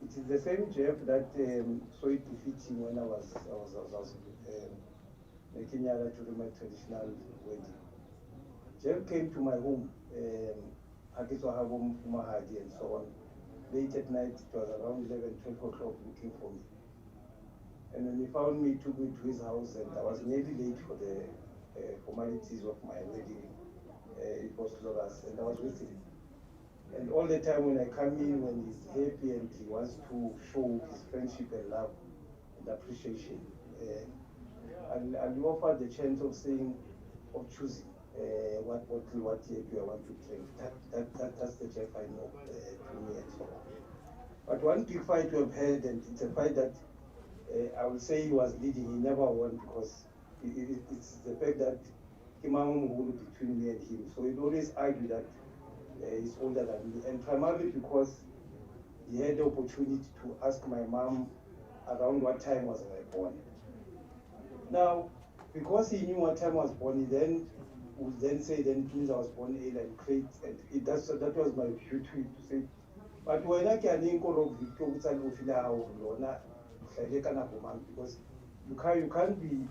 S13: It is the same Geoff that saw it defeating when I was making Yara to do my traditional wedding. Geoff came to my home, Akisohabum, Mahadi, and so on. Late at night, it was around 11, 12 o'clock, looking for me. And when he found me, he took me to his house, and I was nearly late for the formalities of my wedding. It was Loras, and I was with him. And all the time when I come in, when he's happy and he wants to show his friendship and love and appreciation, I'll offer the chance of saying, of choosing what year do I want to drink. That's the Geoff I know, to me and so on. But one big fight we have had, and it's a fight that I would say he was leading, he never won, because it's the fact that Kimamumuhulu between me and him. So he'd always argue that he's older than me, and primarily because he had the opportunity to ask my mom around what time was I born. Now, because he knew what time I was born, he then would then say, then it means I was born early and great, and that was my view to it, to say, but when I can because you can't be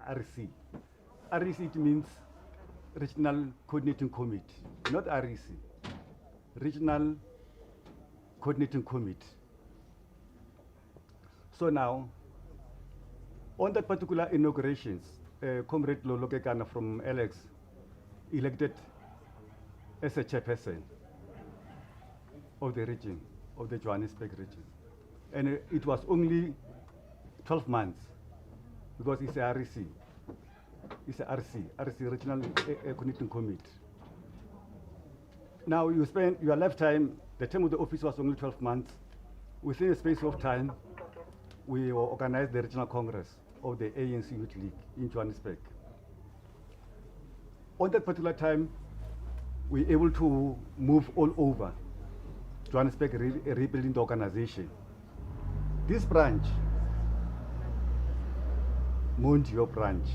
S12: RC. RC, it means Regional Coordinating Committee, not REC. Regional Coordinating Committee. So now, on that particular inaugurations, Comrade Lolokekana from Alex elected as a chairperson of the region, of the Johannesburg region. And it was only 12 months because it's a REC. It's a RC, Regional Coordinating Committee. Now you spend your lifetime, the term of the office was only 12 months. Within a space of time, we organized the Regional Congress of the ANC Youth League in Johannesburg. On that particular time, we were able to move all over Johannesburg, rebuilding the organization. This branch, Mondio branch,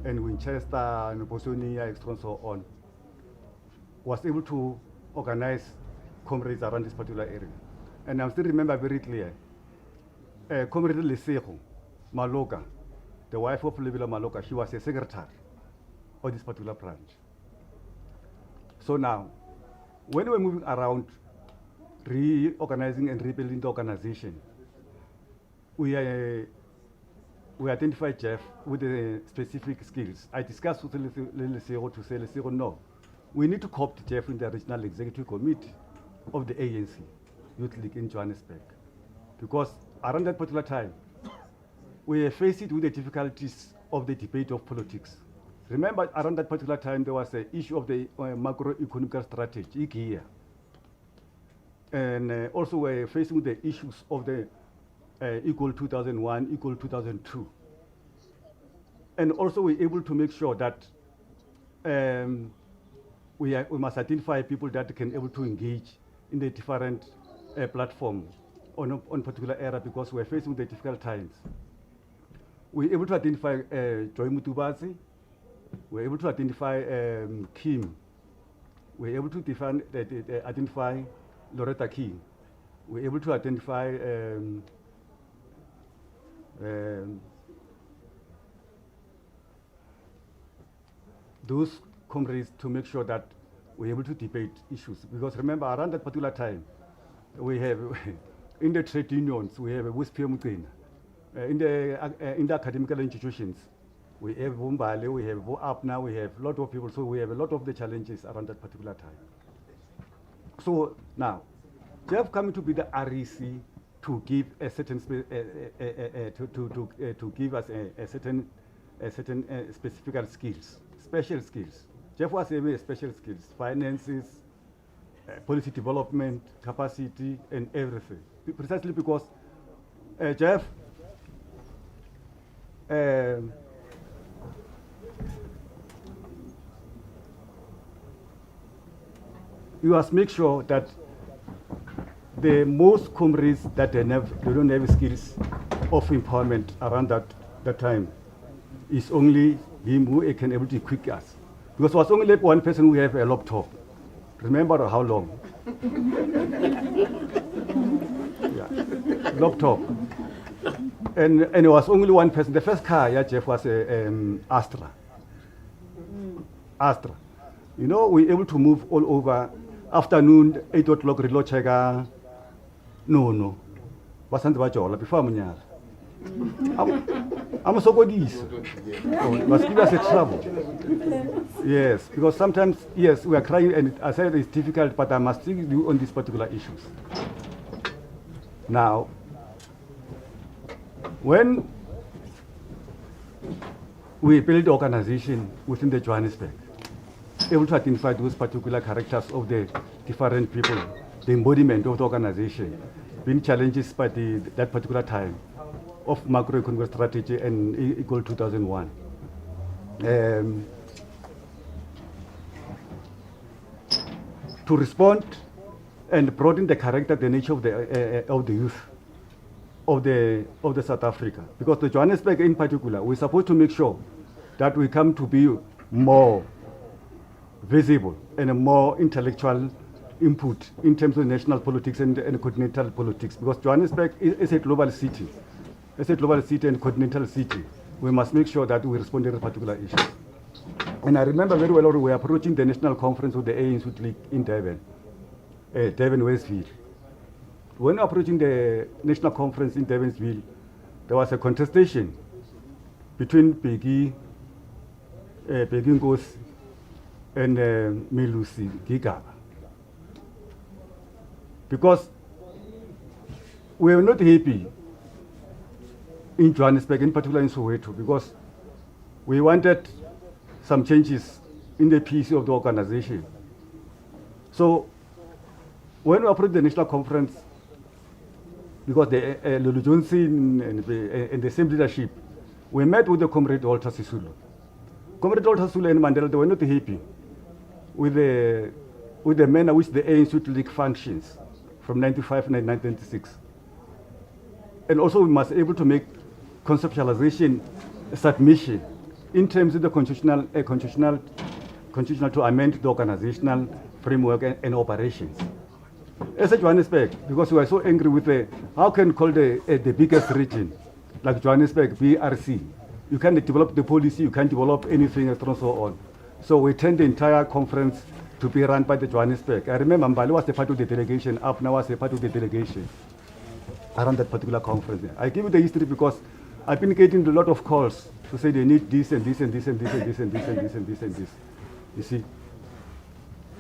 S12: and Winchester, and Bosonia, Extra, and so on, was able to organize comrades around this particular area. And I still remember very clear, Comrade Lesego Maloka, the wife of Lebila Maloka, she was a secretary of this particular branch. So now, when we're moving around, reorganizing and rebuilding the organization, we identified Geoff with the specific skills. I discussed with Lesego to say, Lesego, no, we need to co-opt Geoff in the Regional Executive Committee of the ANC Youth League in Johannesburg. Because around that particular time, we were faced with the difficulties of the debate of politics. Remember, around that particular time, there was an issue of the macroeconomic strategy, IGIA. And also we're facing with the issues of the Equal 2001, Equal 2002. And also we're able to make sure that we must identify people that can able to engage in the different platforms on particular area because we're facing with the difficult times. We're able to identify Joy Mutubazi. We're able to identify Kim. We're able to identify Loretta King. We're able to identify those comrades to make sure that we're able to debate issues. Because remember, around that particular time, we have, in the trade unions, we have a WISPM. In the academical institutions, we have Vumbale, we have Apna, we have a lot of people, so we have a lot of the challenges around that particular time. So now, Geoff coming to be the REC to give a certain to give us a certain specific skills, special skills. Geoff was a special skills, finances, policy development, capacity, and everything. Precisely because Geoff you must make sure that the most comrades that they don't have skills of empowerment around that time is only him who can able to equip us. Because there was only one person who have a laptop. Remember how long? Yeah. Laptop. And it was only one person. The first car, yeah, Geoff, was Astra. Astra. You know, we were able to move all over. Afternoon, 8 o'clock, reload checka. No. Wasn't before Munyala. I'm so good. Must give us a trouble. Yes, because sometimes, yes, we are crying, and I said it's difficult, but I must still do on these particular issues. Now, when we build the organization within the Johannesburg, able to identify those particular characters of the different people, the embodiment of the organization, being challenges by that particular time of macroeconomic strategy and Equal 2001. To respond and broaden the character, the nature of the youth of the South Africa, because the Johannesburg in particular, we're supposed to make sure that we come to be more visible and a more intellectual input in terms of national politics and continental politics, because Johannesburg is a global city. It's a global city and continental city. we must make sure that we respond to this particular issue. And I remember very well, we were approaching the national conference of the ANC League in Durban, Durban Westville. When approaching the national conference in Durbansville, there was a contestation between Peggy Ngos and Milusi Gigaba. Because we were not happy in Johannesburg, in particular in Soweto, because we wanted some changes in the PC of the organization. So when we approached the national conference, because the Lulu Johnson and the same leadership, we met with the Comrade Walter Sisulu. Comrade Walter Sisulu and Mandela, they were not happy with the manner which the ANC League functions from 1995 and 1996. And also we must be able to make conceptualization submission in terms of the constitutional to amend the organizational framework and operations. As a Johannesburg, because we are so angry with how can you call the biggest region, like Johannesburg, BRC. You can't develop the policy, you can't develop anything, and so on. So we turned the entire conference to be run by the Johannesburg. I remember Mbali was a part of the delegation, Apna was a part of the delegation around that particular conference. I give you the history because I've been getting a lot of calls to say they need this and this and this and this and this and this and this and this and this. You see?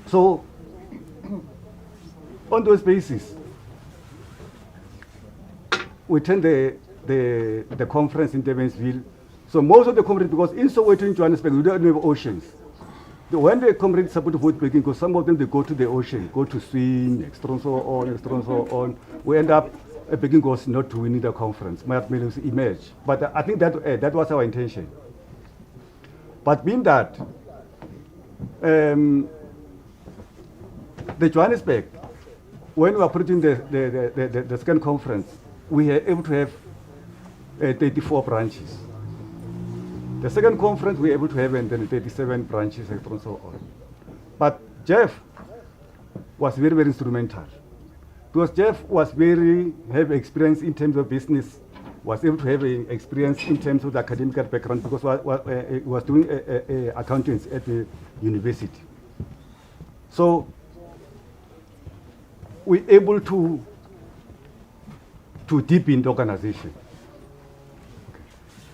S12: So on those bases, we turned the conference in Durbansville. So most of the comrades, because in Soweto, in Johannesburg, we don't have oceans. When the comrades support vote breaking, because some of them they go to the ocean, go to swim, extra and so on. We end up Peking goes not to win the conference. Might emerge, but I think that was our intention. But being that the Johannesburg, when we were approaching the second conference, we were able to have 34 branches. The second conference we were able to have and then 37 branches and so on. But Geoff was very, very instrumental. Because Geoff was have experience in terms of business, was able to have experience in terms of the academic background because he was doing accountants at the university. So we're able to deepen the organization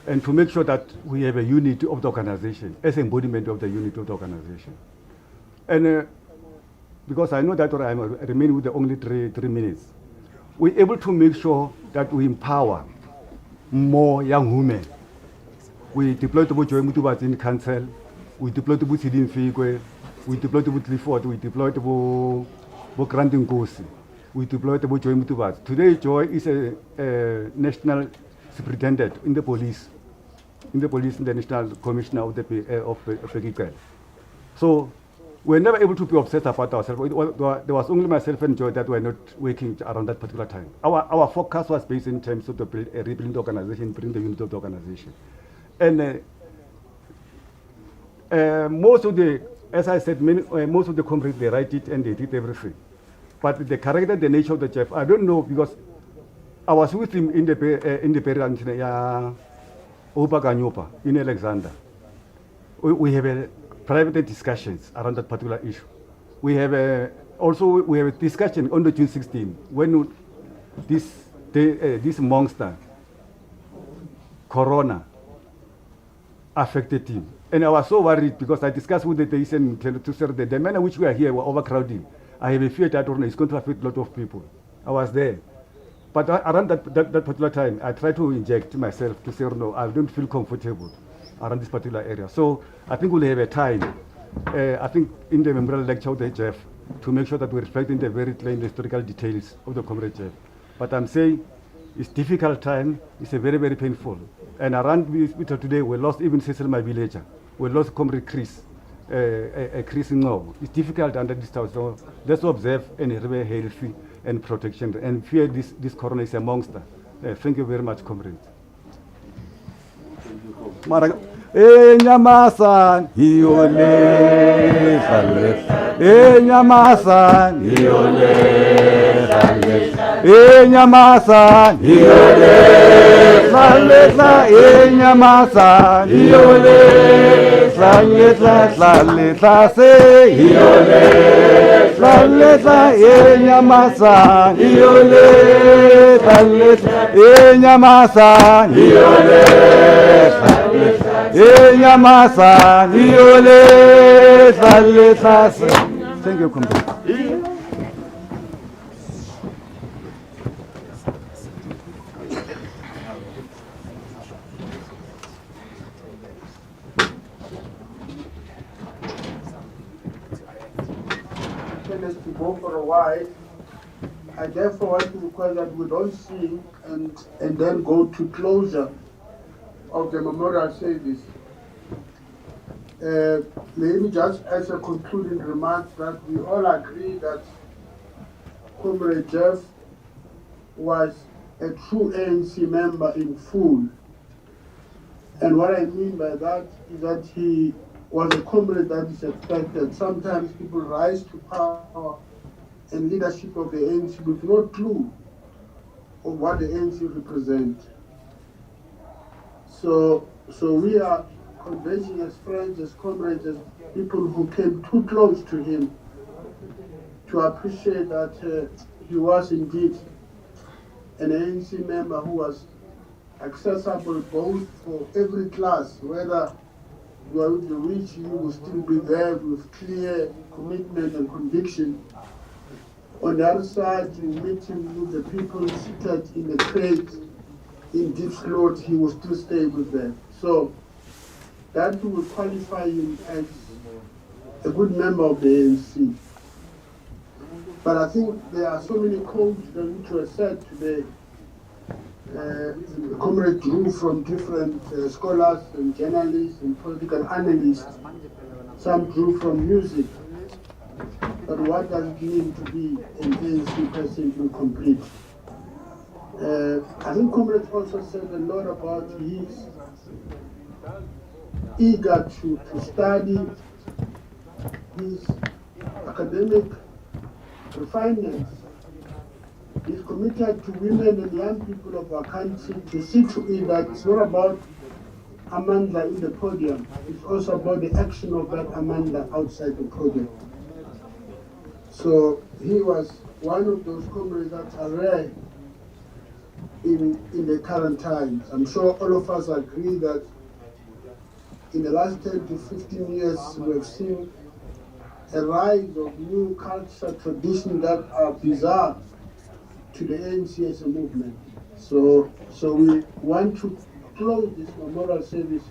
S12: and to make sure that we have a unity of the organization as embodiment of the unity of the organization. And because I know that I remain with the only three minutes, we're able to make sure that we empower more young women. We deployed the Joy Mutubas in Council, we deployed the Sidin Figwe, we deployed the Clifford, we deployed the Grandin Gosi, we deployed the Joy Mutubas. Today, Joy is a national superintendent in the police, in the National Commissioner of the So we're never able to be obsessed about ourselves. There was only myself and Joy that were not working around that particular time. Our focus was based in terms of rebuilding the organization, bringing the unity of the organization. And most of the, as I said, most of the comrades, they write it and they did everything. But the character, the nature of the Geoff, I don't know, because I was with him in the period in Alexander. We have private discussions around that particular issue. We have a discussion on the June 16 when this monster, Corona, affected him. And I was so worried because I discussed with the Daisen to say that the manner in which we are here, we're overcrowding. I have a fear that it's going to affect a lot of people. I was there. But around that particular time, I tried to inject myself to say, no, I don't feel comfortable around this particular area. So I think we'll have a time, I think in the memorial lecture of the Geoff, to make sure that we reflect in the very plain historical details of the Comrade Geoff. But I'm saying it's difficult time, it's a very, very painful. And around Hospital today, we lost even Cecil, my villager. We lost Comrade Chris, Chris Ngo. It's difficult under this time, so let's observe and remain healthy and protection. And fear this corona is a monster. Thank you very much, Comrade. Nyamasan hiole, Nyamasan hiole. Inyamasan, Iole, Slalletla, Inyamasan, Iole, Slalletla, Slalletla, say, Iole, Slalletla, Inyamasan, Iole, Slalletla, Inyamasan, Iole, Inyamasan, Iole, Slalletla, say. Thank you, Comrade.
S2: Us to go for a while. I therefore want to request that we don't sing and then go to closure of the memorial service. Maybe just as a concluding remark that we all agree that Comrade Geoff was a true ANC member in full. And what I mean by that is that he was a comrade that is expected. Sometimes people rise to power and leadership of the ANC with no clue of what the ANC represents. So we are converging as friends, as comrades, as people who came too close to him to appreciate that he was indeed an ANC member who was accessible both for every class, whether you are with the rich, you will still be there with clear commitment and conviction. On the other side, you meet him with the people seated in the crate in deep slot, he will still stay with them. So that will qualify him as a good member of the ANC. But I think there are so many codes that which were said today. Comrade drew from different scholars and journalists and political analysts. Some drew from music. But what does it mean to be an ANC person to complete? I think Comrade also said a lot about his eager to study, his academic refinements. He's committed to women and young people of our country to see to it that it's not about Amanda in the podium, it's also about the action of that Amanda outside the podium. So he was one of those comrades that are rare in the current times. I'm sure all of us agree that in the last 10 to 15 years, we have seen a rise of new culture, traditions that are bizarre to the ANC as a movement. So we want to close this memorial service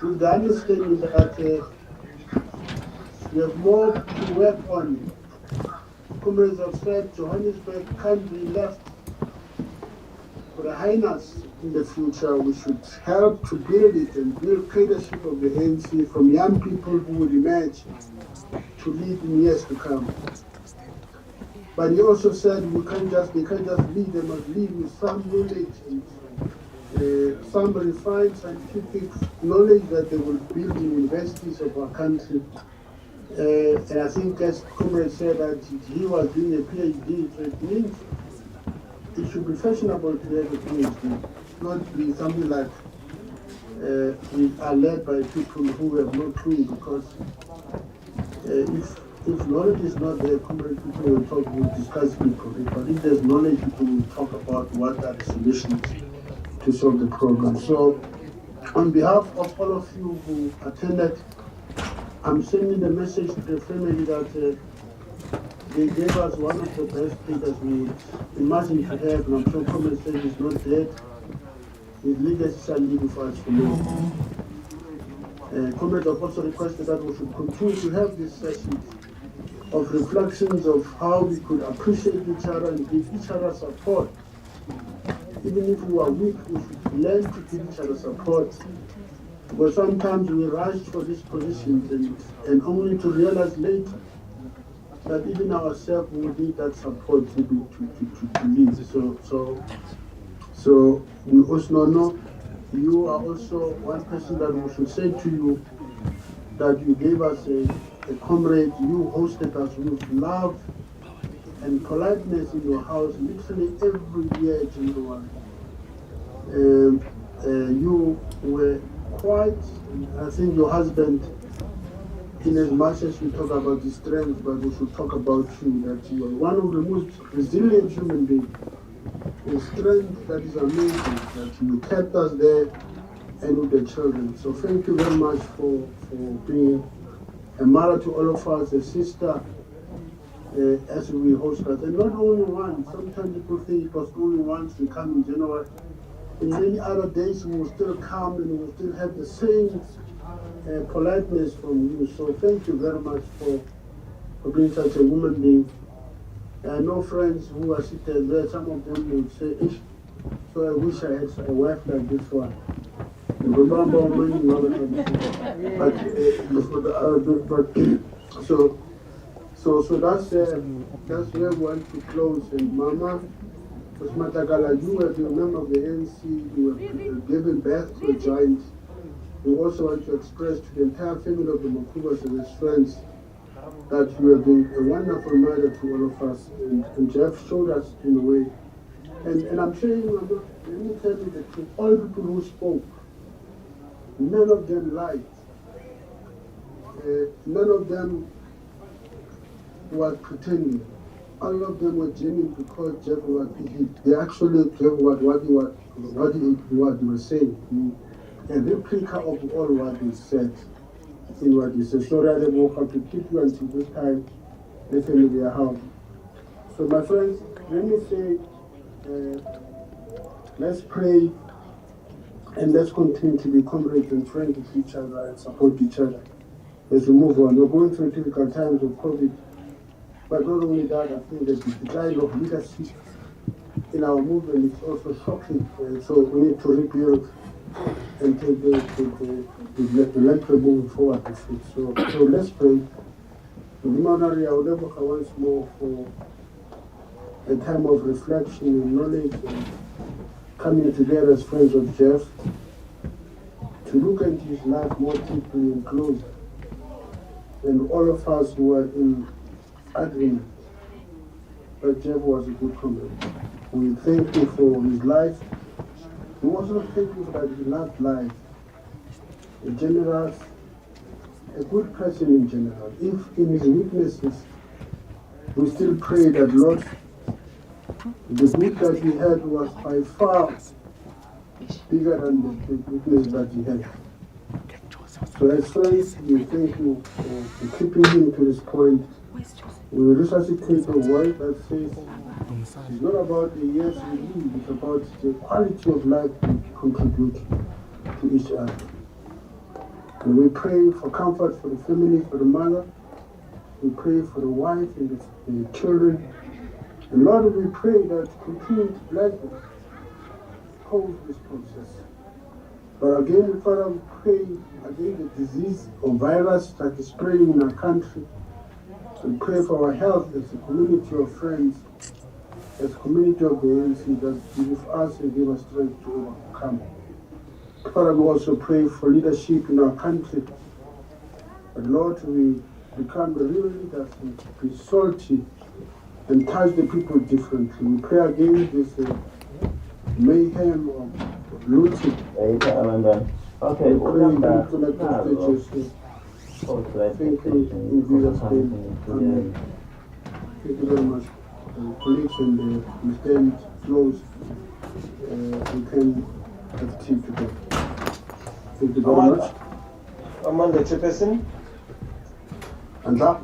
S2: with the understanding that we have more to work on. Comrades have said Johannesburg can't be left for the highness in the future. We should help to build it and build leadership of the ANC from young people who will emerge to lead in years to come. But he also said they can't just lead, they must lead with some knowledge and some refined scientific knowledge that they will build in universities of our country. And I think as Comrade said that he was doing a PhD, so it means it should be fashionable to have a PhD, not be something like we are led by people who have no clue, because if knowledge is not there, Comrade, people will discuss people. But if there's knowledge, people will talk about what are the solutions to solve the problem. So on behalf of all of you who attended, I'm sending the message to the family that they gave us one of the best leaders we imagine to have, and I'm sure Comrade said he's not dead. His legacy shall live with us for long. Comrade have also requested that we should continue to have these sessions of reflections of how we could appreciate each other and give each other support. Even if we are weak, we should learn to give each other support. But sometimes we rush for these positions and only to realize later that even ourselves will need that support to lead. So we also know you are also one person that we should say to you that you gave us a comrade, you hosted us with love and politeness in your house literally every year, January. You were quite, I think your husband, in as much as we talk about the strength, but we should talk about you, that you are one of the most resilient human beings. A strength that is amazing, that you kept us there and with the children. So thank you very much for being a mother to all of us, a sister, as we host us. And not only once, sometimes people think it was only once we come in January. In many other days we will still come and we will still have the same politeness from you. So thank you very much for being such a woman being. I know friends who are sitting there, some of them would say, "Ish, so I wish I had a wife like this one." So that's where we want to close. And Mama, Matakala, you were the member of the ANC, you were given birth to a giant. We also want to express to the entire family of the Makhubos and his friends that you have been a wonderful mother to all of us, and Geoff showed us in a way. And I'm saying, let me tell you that to all people who spoke, none of them lied. None of them was pretending. All of them were genuine because Geoff was, they actually gave what he was saying. A replica of all what he said. In what he said. So rather woke up to keep you until this time, listen to their house. So my friends, let me say, let's pray and let's continue to be comrades and friends with each other and support each other as we move on. We're going through difficult times of COVID, but not only that, I think that the decline of leadership in our movement is also shocking. So we need to rebuild and take the lecture moving forward with it. So let's pray. I will never once more for a time of reflection and knowledge and coming together as friends of Geoff to look into his life more deeply and closer. And all of us were in agreement that Geoff was a good comrade. We thank you for his life. We also thank you that he loved life. A generous, a good person in general. If in his weaknesses, we still pray that, Lord, the good that he had was by far bigger than the weakness that he had. So as friends, we thank you for keeping him to this point. We resuscitate a word that says it's not about the years we live, it's about the quality of life we contribute to each other. And we pray for comfort for the family, for the mother. We pray for the wife and the children. And Lord, we pray that continue to bless them, hold this process. But again, Father, we pray against the disease or virus that is spreading in our country. We pray for our health as a community of friends, as a community of the ANC, that give us and give us strength to overcome. Father, we also pray for leadership in our country. But Lord, we become the real leaders and be salty and touch the people differently. We pray against this mayhem of looting.
S14: Okay,
S2: thank you in Jesus' name. Amen. Thank you very much. Colleagues, and we stand close. We can have tea together. Thank you very much.
S13: Amanda, chairperson.
S2: And that.